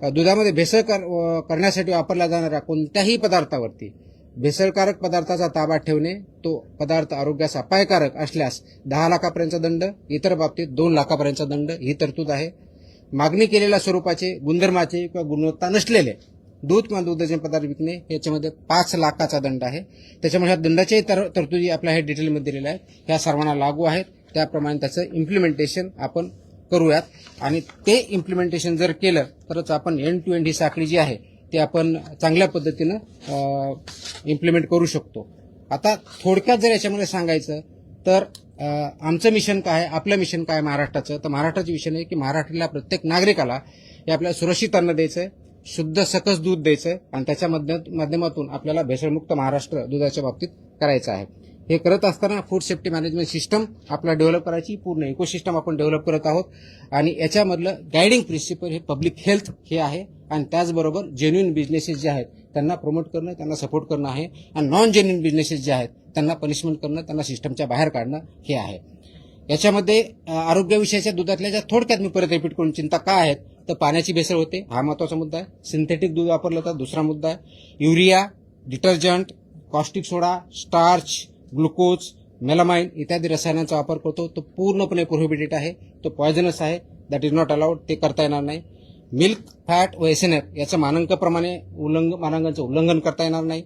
दुधामध्ये भेसळ करण्यासाठी वापरल्या जाणाऱ्या कोणत्याही पदार्थावरती भेसळकारक पदार्थाचा ताबा ठेवणे, तो पदार्थ आरोग्यास अपायकारक असल्यास 10 लाखापर्यंतचा दंड, इतर बाबतीत 2 लाखापर्यंतचा दंड ही तरतूद आहे. मागणी केलेल्या स्वरूपाचे, गुणधर्माचे किंवा गुणवत्ता नसलेले दूध किंवा दुधाचे पदार्थ विकणे याच्यामध्ये 5 लाखाचा दंड आहे. त्याच्यामुळे ह्या दंडाच्याही तरतुदी आपल्या हे डिटेलमध्ये दिलेल्या आहेत, ह्या सर्वांना लागू आहेत. त्याप्रमाणे त्याचं इम्प्लिमेंटेशन आपण करूयात आणि ते इम्प्लिमेंटेशन जर केलं तरच आपण एंड टू एंड ही साखळी जी आहे ते आपण चांगल्या पद्धतीनं इम्प्लिमेंट करू शकतो. आता थोडक्यात जर याच्यामध्ये सांगायचं तर आमचं मिशन काय आहे, आपलं मिशन काय महाराष्ट्राचं, तर महाराष्ट्राचं मिशन आहे की महाराष्ट्राला प्रत्येक नागरिकाला हे आपल्याला सुरक्षित अन्न द्यायचं आहे, शुद्ध सकस दूध द्यायचं आहे आणि त्याच्या माध्यमातून आपल्याला भेसळमुक्त महाराष्ट्र दुधाच्या बाबतीत करायचं आहे. हे करत असताना फूड सेफ्टी मॅनेजमेंट सिस्टम आपला डेव्हलप करायची, पूर्ण इकोसिस्टम आपण डेव्हलप करत आहोत आणि याच्यामधलं गायडिंग प्रिन्सिपल हे पब्लिक हेल्थ हे आहे आणि त्याचबरोबर जेन्युइन बिझनेसेस जे आहेत त्यांना प्रमोट करणं, त्यांना सपोर्ट करणं आहे आणि नॉन जेन्युइन बिझनेसेस जे आहेत त्यांना पनिशमेंट करणं, त्यांना सिस्टमच्या बाहेर काढणं हे आहे. याच्यामध्ये आरोग्यविषयाच्या दुधातल्या ज्या थोडक्यात मी परत रिपीट करून चिंता काय आहेत तर पाण्याची भेसळ होते, हा महत्वाचा मुद्दा आहे. सिंथेटिक दूध वापरलं तर दुसरा मुद्दा आहे. युरिया, डिटर्जंट, कॉस्टिक सोडा, स्टार्च, ग्लुकोज, मेलामाइन इत्यादी रसायनांचा वापर करतो तो पूर्णपणे प्रोहिबिटेड आहे, तो पॉयझनस आहे, दॅट इज नॉट अलाउड, ते करता येणार नाही. मिल्क, फॅट व एसएनएफ याचं मानांकाप्रमाणे मानांकांचं उल्लंघन करता येणार नाही.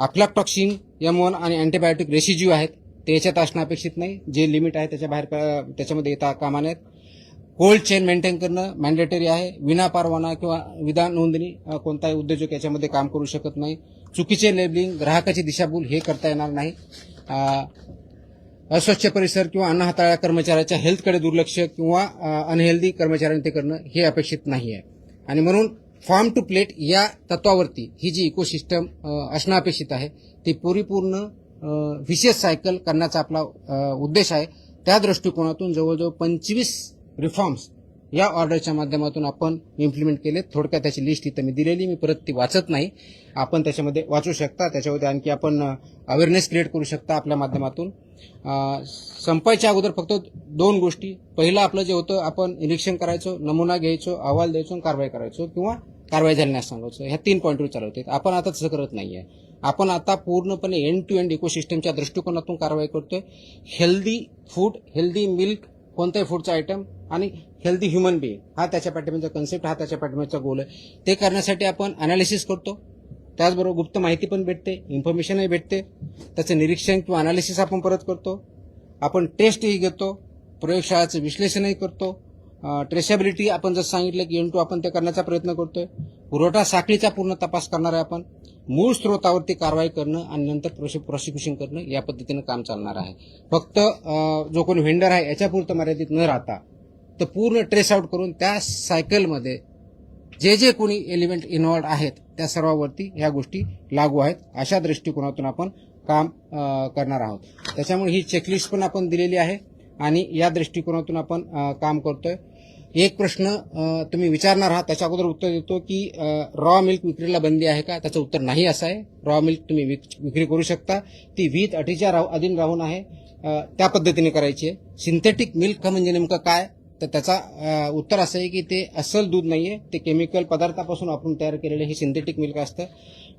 अफ्लाटॉक्सिन, M1 आणि अँटीबायोटिक रेसिड्यू आहेत ते याच्यात असणं अपेक्षित नाही, जे लिमिट आहे त्याच्या बाहेर त्याच्यामध्ये येता कामा नयेत. कोल्ड चेन मेंटेन करणं मॅन्डेटरी आहे. विना परवाना किंवा विना नोंदणी कोणताही उद्योजक याच्यामध्ये काम करू शकत नाही. चुकीचे लेबलिंग, ग्राहकाची दिशाभूल हे करता येणार नाही. अस्वच्छ परिसर किंवा अन्न हाताळ्या कर्मचाऱ्याच्या हेल्थकडे दुर्लक्ष किंवा अनहेल्दी कर्मचाऱ्यांनी ते करणं हे अपेक्षित नाही आहे. आणि म्हणून फार्म टू प्लेट या तत्वावरती ही जी इकोसिस्टम असणं अपेक्षित आहे ती परिपूर्ण विशेष सायकल करण्याचा आपला उद्देश आहे. त्या दृष्टिकोनातून जवळजवळ 25 रिफॉर्म्स या ऑर्डरच्या माध्यमातून आपण इम्प्लिमेंट केले. थोडक्यात त्याची लिस्ट इथं मी दिलेली, मी परत ती वाचत नाही, आपण त्याच्यामध्ये वाचू शकता. त्याच्यामध्ये आणखी आपण अवेअरनेस क्रिएट करू शकता आपल्या माध्यमातून. संपायच्या अगोदर फक्त 2 गोष्टी. पहिलं आपलं जे होतं आपण निरीक्षण करायचो, नमुना घ्यायचो, अहवाल द्यायचो, कारवाई करायचो किंवा कारवाई झाल्यास सांगायचो. ह्या 3 पॉईंटवर चालवते. आपण आता तसं करत नाहीये. आपण आता पूर्णपणे एंड टू एंड इकोसिस्टमच्या दृष्टिकोनातून कारवाई करतोय. हेल्दी फूड, हेल्दी मिल्क, कोणत्याही फूडचा आयटम आणि हेल्दी ह्युमन बिईंग हा त्याच्या पाठिंब्याचा कन्सेप्ट, हा त्याच्या पाठिंब्याचा गोल आहे. ते करण्यासाठी आपण अनालिसिस करतो, त्याचबरोबर गुप्त माहिती पण भेटते, इन्फॉर्मेशनही भेटते, त्याचं निरीक्षण किंवा अनालिसिस आपण परत करतो. आपण टेस्टही घेतो, प्रयोगशाळाचं विश्लेषणही करतो. ट्रेसेबिलिटी आपण जसं सांगितलं की N2 आपण ते करण्याचा प्रयत्न करतोय. पुरवठा साखळीचा पूर्ण तपास करणार आहे आपण. मूळ स्रोतावरती कारवाई करणं आणि नंतर प्रोसिक्युशन करणं या पद्धतीनं काम चालणार आहे. फक्त जो कोणी व्हेंडर आहे याच्यापुरतं मर्यादित न राहता तर पूर्ण ट्रेस आउट करून त्या सायकलमध्ये जे कोणी एलिमेंट इन्व्हॉल्ड आहेत त्या सर्वांवरती ह्या गोष्टी लागू आहेत. अशा दृष्टिकोनातून आपण काम करणार आहोत. त्याच्यामुळे ही चेकलिस्ट पण आपण दिलेली आहे आणि या दृष्टिकोनातून आपण काम करतोय. एक प्रश्न तुम्ही विचारणार आहात, त्याच्या अगोदर उत्तर देतो की रॉ मिल्क विक्रीला बंदी आहे का? त्याचं उत्तर नाही असं आहे. रॉ मिल्क तुम्ही विक्री करू शकता, ती विथ अटीच्या अधीन राहून आहे, त्या पद्धतीने करायची आहे. सिंथेटिक मिल्क म्हणजे नेमकं काय, तर त्याचा उत्तर असं आहे की ते अस्सल दूध नाहीये, ते केमिकल पदार्थापासून आपण तयार केलेलं हे सिंथेटिक मिल्क असतं.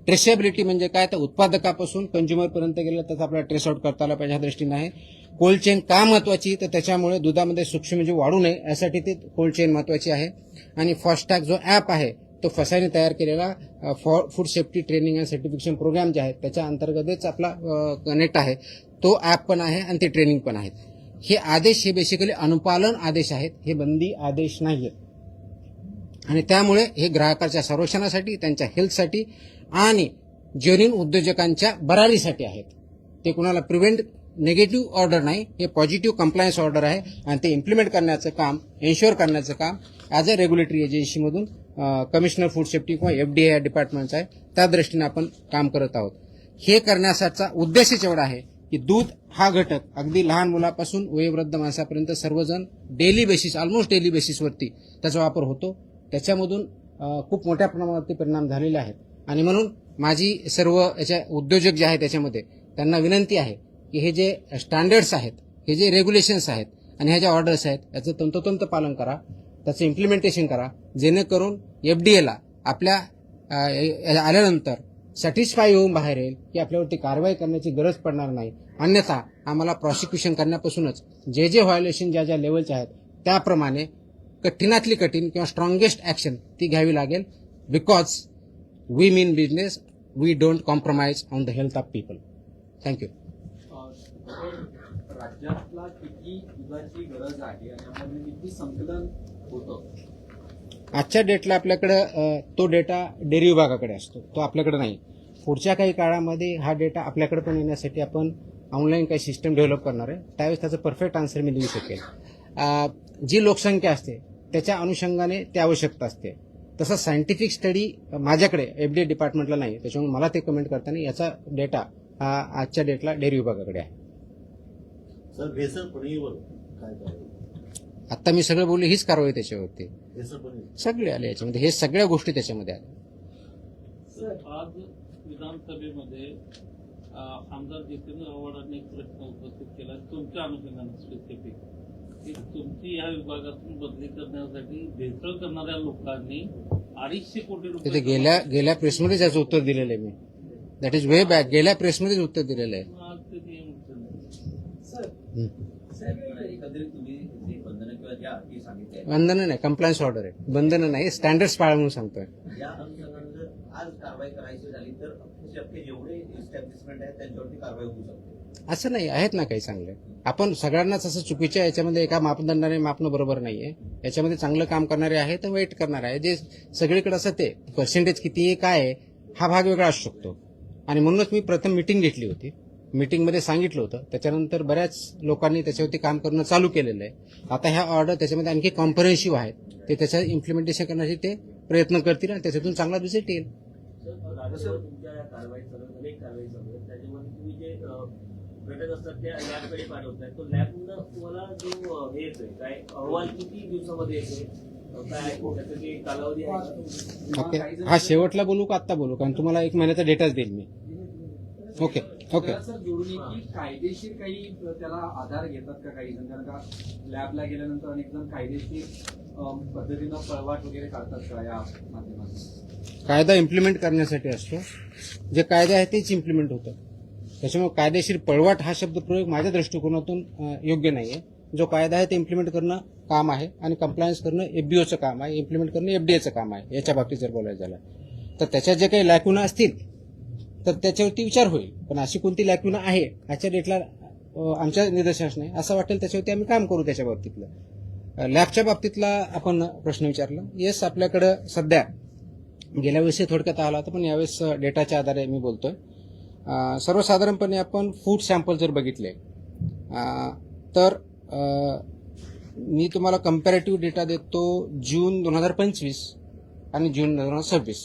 ट्रेसेबिलिटी म्हणजे काय, तर उत्पादकापासून कंझ्युमरपर्यंत गेलं त्याचा आपल्याला ट्रेस आउट करता आला पाहिजे ह्या दृष्टीने आहे. कोल्ड चेन का महत्वाची, तर त्याच्यामुळे दुधामध्ये सूक्ष्मजीव वाढू नये यासाठी ते कोल्ड चेन महत्वाची आहे. आणि फास्टॅग जो ॲप आहे तो फसाईने तयार केलेला food safety training and certification programme जे आहे त्याच्या अंतर्गतच आपला कनेक्ट आहे, तो ॲप पण आहे आणि ते ट्रेनिंग पण आहेत. हे आदेश हे बेसिकली अनुपालन आदेश आहेत, हे बंदी आदेश नाहीत. आणि त्यामुळे हे ग्राहकाच्या संरक्षणासाठी, त्यांच्या हेल्थसाठी आणि जेन्युइन उद्योजकांच्या बरारीसाठी आहेत. ते कुणाला प्रिव्हेंट निगेटिव्ह ऑर्डर नाही, हे पॉझिटिव्ह कंप्लायन्स ऑर्डर आहे आणि ते इम्प्लिमेंट करण्याचं काम, एन्श्युअर करण्याचं काम ॲज अ रेग्युलेटरी एजन्सीमधून कमिशनर फूड सेफ्टी किंवा FDA या डिपार्टमेंटचा आहे, त्या दृष्टीने आपण काम करत आहोत. हे करण्याचा उद्देशच एवढा आहे की दूध हा घटक अगदी लहान मुलापासून वयोवृद्ध माणसापर्यंत सर्वजण डेली बेसिस, ऑलमोस्ट डेली बेसिसवरती त्याचा वापर होतो. त्याच्यामधून खूप मोठ्या प्रमाणावरती परिणाम झालेले आहेत. आणि म्हणून माझी सर्व याच्या उद्योजक जे आहेत त्याच्यामध्ये त्यांना विनंती आहे की हे जे स्टँडर्ड्स आहेत, हे जे रेग्युलेशन्स आहेत आणि ह्या ज्या ऑर्डर्स आहेत याचं तंतोतंत पालन करा, त्याचं इम्प्लिमेंटेशन करा, जेणेकरून FDAला आपल्या आल्यानंतर सॅटिस्फाय होऊन बाहेर येईल की आपल्यावरती कारवाई करण्याची गरज पडणार नाही. अन्यथा आम्हाला प्रॉसिक्युशन करण्यापासूनच जे व्हायोलेशन ज्या लेवलचे आहेत त्याप्रमाणे कठीणातली कठीण किंवा स्ट्रॉंगेस्ट ॲक्शन ती घ्यावी लागेल. Because we mean business, we don't compromise on the health of people. Thank you. राज्यातला किती दुधाची गरज आहे आणि यामध्ये किती संकलन होतं? आजच्या डेटला आपल्याकडं तो डेटा डेअरी विभागाकडे असतो, तो आपल्याकडे नाही. पुढच्या काही काळामध्ये हा डेटा आपल्याकडे पण येण्यासाठी आपण ऑनलाईन काही सिस्टम डेव्हलप करणार आहे, त्यावेळेस त्याचं परफेक्ट आन्सर मी देऊ शकेल. जी लोकसंख्या असते त्याच्या अनुषंगाने ती आवश्यकता असते. तसं सायंटिफिक स्टडी माझ्याकडे FDA डिपार्टमेंटला नाही, त्याच्यामुळे मला ते कमेंट करताना याचा डेटा हा आजच्या डेटला डेअरी विभागाकडे आहे. सर भेसळ पनीरवर काय करायचं? आता मी सगळं बोललो, हीच कारवाई त्याच्यावरती. भेसळ पनीर सगळे आले याच्यामध्ये, हे सगळ्या गोष्टी त्याच्यामध्ये आल्या. आज विधानसभेमध्ये आमदार जितेंद्र आव्हाडांनी एक प्रश्न उपस्थित केला तुमच्या अनुषंगाने स्पेसिफिक की तुमची या विभागातून बदली करण्यासाठी भेसळ करणाऱ्या लोकांनी 250 कोटी तिथे रुपये गेल्या प्रेसमध्ये त्याचं उत्तर दिलेलं आहे मी. That is way back. गेल्या प्रेसमध्येच उत्तर दिलेलं आहे. आज ते नियम उचलले. साहेब, एकंदरीत तुम्ही जे बंधनं किंवा ज्या अटी सांगितल्या आहेत, बंधनं नाही, कंप्लायन्स ऑर्डर आहे. बंधनं नाही, स्टँडर्ड्स पाळा म्हणून सांगतोय. या अनुषंगाने जर आज कारवाई करायची झाली तर शक्य जेवढे इस्टॅब्लिशमेंट आहेत त्यांच्यावरती कारवाई होऊ शकते. असं नाही, आहेत ना काही चांगले. आपण सगळ्यांनाच असं चुकीच्या याच्यामध्ये एका मापदंडाने मापणं बरोबर नाहीये. याच्यामध्ये चांगलं काम करणारे आहेत तर वेट करणारे आहे. जे सगळीकडे असं ते पर्सेंटेज किती आहे काय आहे हा भाग वेगळा असू शकतो. आणि म्हणूनच मी प्रथम मिटिंग घेतली होती. मीटिंगमध्ये सांगितलं होतं. त्याच्यानंतर बऱ्याच लोकांनी त्याच्यावरती काम करणं चालू केलेलं आहे. आता ह्या ऑर्डर त्याच्यामध्ये आणखी कॉम्प्रिहेन्सिव्ह आहेत. ते त्याचं इम्प्लिमेंटेशन करण्याचे ते प्रयत्न करतील आणि त्याच्यातून चांगला रिझल्ट येईल. तुमच्या या कारवाई चालू अनेक कारवाई चालू आहेत त्याच्यामध्ये तुम्ही जे घटक असतात त्या लॅबकडे पाठवताय तो लॅबनं तुम्हाला जो हे येतोय काय अहवाल किती दिवसामध्ये येतोय काय त्याचं जे कालावधी आहे ओके, हा शेवटला बोलू का आत्ता बोलू? कारण तुम्हाला 1 महिन्याचा डेटाच देईल मी. Okay okay. त्याला सर जोडून की कायदेशीर काही त्याला आधार घेतात का काही जण? कारण का लॅबला गेल्यानंतर अनेक जण कायदेशीर पद्धतीनं पळवाट वगैरे काढतात का या माध्यमातून? कायदा इम्प्लिमेंट करण्यासाठी असतो. जे कायदे आहे तेच इम्प्लिमेंट होतं. त्याच्यामुळे कायदेशीर पळवाट हा शब्द प्रयोग माझ्या दृष्टिकोनातून योग्य नाहीये. जो कायदा आहे ते इम्प्लिमेंट करणं काम आहे आणि कंप्लायन्स करणं एफबीओचं काम आहे, इम्प्लिमेंट करणं एफडीएचं काम आहे. याच्या बाबतीत जर बोलायचं झालं तर त्याच्यात जे काही लॅक्युना असतील तर त्याच्यावरती विचार होईल. पण अशी कोणती लॅक्युना आहे आजच्या डेटला आमच्या निदर्शनास नाही. असं वाटेल त्याच्यावरती आम्ही काम करू. त्याच्या बाबतीतलं लॅबच्या बाबतीतला आपण प्रश्न विचारला. येस, आपल्याकडं सध्या गेल्या वेळेस थोडक्यात आला होता पण यावेळेस डेटाच्या आधारे मी बोलतोय. सर्वसाधारणपणे आपण फूड सॅम्पल जर बघितले तर मी तुम्हाला कम्पॅरेटिव्ह डेटा देतो जून 2025 आणि जून 2026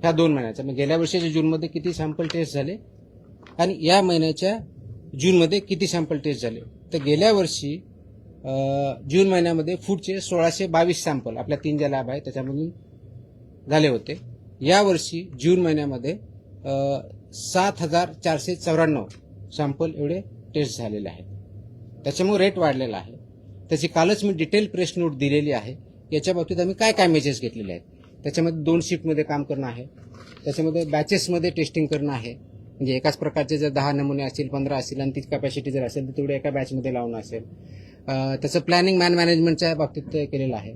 ह्या 2 महिन्याचा. म्हणजे गेल्या वर्षाच्या जूनमध्ये किती सॅम्पल टेस्ट झाले आणि या महिन्याच्या जूनमध्ये किती सॅम्पल टेस्ट झाले. तर गेल्या वर्षी जून महिन्यामध्ये फूडचे 1622 सॅम्पल आपल्या 3 ज्या लॅब आहेत त्याच्यामधून झाले होते. यावर्षी जून महिन्यामध्ये 7494 सॅम्पल एवढे टेस्ट झालेले आहेत. त्याच्यामुळे रेट वाढलेला आहे. त्याची कालच मी डिटेल प्रेस नोट दिलेली आहे. याच्या बाबतीत आम्ही काय काय मेजर्स घेतलेले आहेत. त्याच्यामध्ये 2 शिफ्टमध्ये काम करणं आहे. त्याच्यामध्ये बॅचेसमध्ये टेस्टिंग करणं आहे. म्हणजे एकाच प्रकारचे जर 10 नमुने असतील 15 असतील आणि तीच कॅपॅसिटी जर असेल तर तेवढे एका बॅचमध्ये लावणं असेल. त्याचं प्लॅनिंग मॅनेजमेंटच्या बाबतीत केलेलं आहे.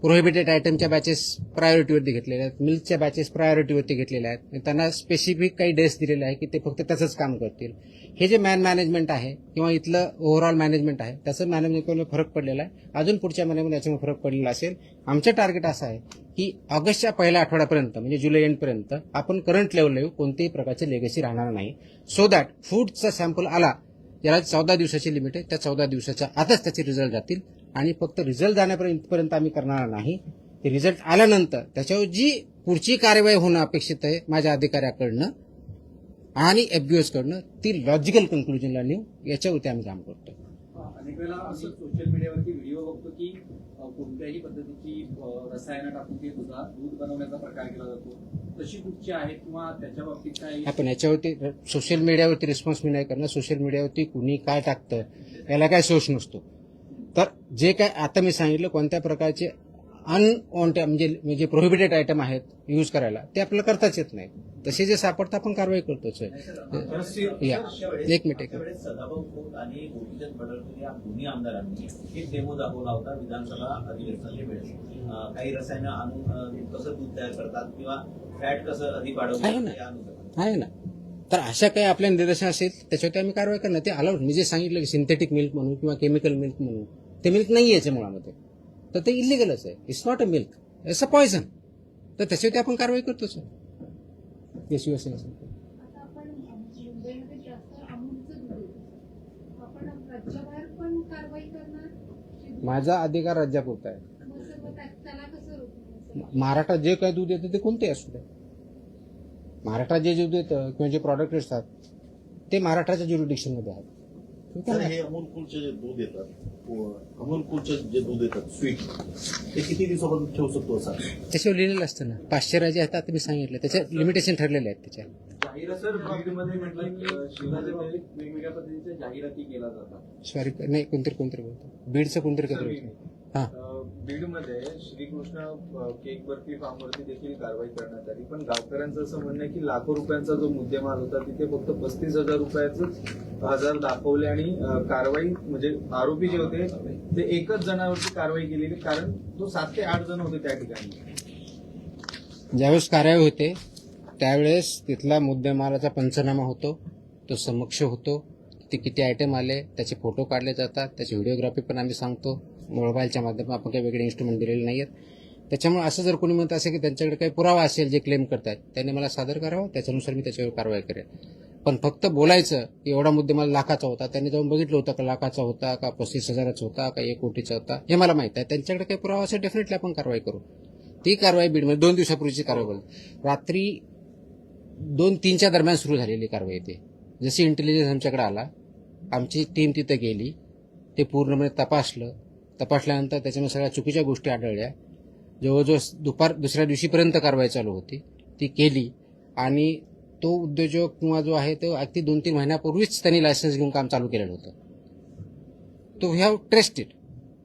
प्रोहिबिटेड आयटमच्या बॅचेस प्रायोरिटीवरती घेतलेल्या आहेत. मिल्कच्या बॅचेस प्रायोरिटीवरती घेतलेल्या आहेत. त्यांना स्पेसिफिक काही डेस दिलेले आहे की ते फक्त त्याचंच काम करतील. हे जे मॅनेजमेंट आहे किंवा इथलं ओव्हरऑल मॅनेजमेंट आहे त्याचं मॅनेजमेंटमध्ये फरक पडलेला आहे. अजून पुढच्या महिन्यामध्ये याच्यामध्ये फरक पडलेला असेल. आमचं टार्गेट असं आहे की ऑगस्टच्या पहिल्या आठवड्यापर्यंत म्हणजे जुलै एंडपर्यंत आपण करंट लेवलला येऊ. कोणत्याही प्रकारची लेगसी राहणार नाही. सो दॅट फूडचा सॅम्पल आला याला 14 दिवसाची लिमिट आहे. त्या 14 दिवसाच्या आतच त्याचे रिझल्ट जातील आणि फक्त रिझल्ट जाण्यापर्यंत आम्ही करणार नाही. ते रिझल्ट आल्यानंतर त्याच्यावर जी पुढची कार्यवाही होणं अपेक्षित आहे माझ्या अधिकाऱ्याकडनं आणि एफबीओस कडनं ती लॉजिकल कन्क्लुजनला नेऊ याच्यावरती आम्ही काम करतो. अनेक वेळेला असं सोशल मीडियावरती व्हिडिओ बघतो की कोणत्याही पद्धतीची रसायनं टाकून ते दूध बनवण्याचा प्रकार केला जातो. तशी कुठची आहे किंवा त्याच्या बाबतीत काय? आपण याच्यावरती सोशल मीडियावरती रिस्पॉन्स मी नाही करणार. सोशल मीडियावरती कुणी काय टाकतं याला काय सोच नसतो. तर जे काय आता मी सांगितलं कोणत्या प्रकारचे म्हणजे प्रोहिबिटेड आयटम आहेत यूज करायला ते आपल्याला करताच येत नाही. तसे जे सापडतं आपण कारवाई करतोच. या एक मिनिट सदाभाऊ खोत आणि गोपीचंद पडळकर या दोन्ही आमदारांनी एक डेमो दाखवला होता विधानसभा अधिवेशनाच्या वेळेस. काही रसायनं आणून कसं दूध तयार करतात किंवा फॅट कसं अधिक वाढवतात आहे ना. तर अशा काही आपल्या निदर्शन असेल त्याच्यावरती आम्ही कारवाई करणार. ते अलाउड मी जे सांगितलं की सिंथेटिक मिल्क म्हणून किंवा केमिकल मिल्क म्हणून ते मिल्क नाही याच्या मुळामध्ये तर ते इलिगलच आहे. It's not a milk, it's a poison. तर त्याच्यावरती आपण कारवाई करतोच. येस यू असेल आता आपण मुंबईमध्ये जास्त अमूलचं दूध येतं. आपण राज्याबाहेर पण कारवाई करणार? माझा अधिकार राज्यापुरता आहे. मग सर्व त्याला कसं रोखणार? महाराष्ट्रात जे काही दूध येतं ते कोणते असू दे महाराष्ट्रात जे दूध येतं किंवा जे प्रॉडक्ट असतात ते महाराष्ट्राच्या ज्युरिडिक्शनमध्ये आहेत. सर हे अमूल कूलचे जे दूध येतात अमूल कूलचे जे दूध येतात स्वीट ते किती दिवसापर्यंत ठेवू शकतो सर? त्याच्यावर लिहिलेलं असतं ना. पाश्चरायझर आहेत आता मी सांगितलं, त्याच्या लिमिटेशन ठरलेले आहेत त्याच्या. जाहिरात सर बीडमध्ये म्हटलं की शिवराजमध्ये वेगवेगळ्या पद्धतीच्या जाहिराती केल्या जातात. सॉरी नाही, कोणतरी बोलतो बीडचं कोणतरी काहीतरी होतं. हां बीडमध्ये श्रीकृष्ण केक बर्फी फार्मवरती देखील कारवाई करण्यात आली, पण गावकऱ्यांचं असं म्हणणं आहे की लाखो रुपयांचा जो मुद्देमाल होता तिथे फक्त 35,000 रुपयाच हजार दाखवले आणि कारवाई म्हणजे आरोपी जे होते ते एकच जणावरती कारवाई केलेली, कारण तो 7 ते 8 जण होते त्या ठिकाणी. ज्यावेळेस कारवाई होते त्यावेळेस तिथला मुद्देमालाचा पंचनामा होतो, तो समक्ष होतो. ते किती आयटम आले त्याचे फोटो काढले जातात, त्याची व्हिडिओग्राफी पण आम्ही सांगतो. मोबाईलच्या माध्यमातून आपण काही वेगळे इन्स्ट्रुमेंट दिलेले नाही आहेत. त्याच्यामुळे असं जर कोणी म्हणत असेल की त्यांच्याकडे काही पुरावा असेल जे क्लेम करतात त्यांनी मला सादर करावं, त्याच्यानुसार मी त्याच्यावर कारवाई करेन. पण फक्त बोलायचं की एवढा मुद्देमाल लाखाचा होता, त्यांनी जाऊन बघितलं होतं का लाखाचा होता का 35,000चा होता का 1 कोटीचा होता हे मला माहित आहे. त्यांच्याकडे काही पुरावा असेल डेफिनेटली आपण कारवाई करू. ती कारवाई बीडमध्ये 2 दिवसापूर्वीची कारवाई बोलतो. रात्री 2-3च्या दरम्यान सुरू झालेली कारवाई ती. जशी इंटेलिजन्स आमच्याकडे आला आमची टीम तिथं गेली, ते पूर्णपणे तपासल्यानंतर त्याच्यामध्ये सगळ्या चुकीच्या गोष्टी आढळल्या. जवळजवळ दुसऱ्या दिवशीपर्यंत कारवाई चालू होती, ती केली आणि तो उद्योजक किंवा जो आहे तो अगदी 2-3 महिन्यापूर्वीच त्यांनी लायसन्स घेऊन काम चालू केलेलं होतं. तो वी हॅव ट्रेस्ड इट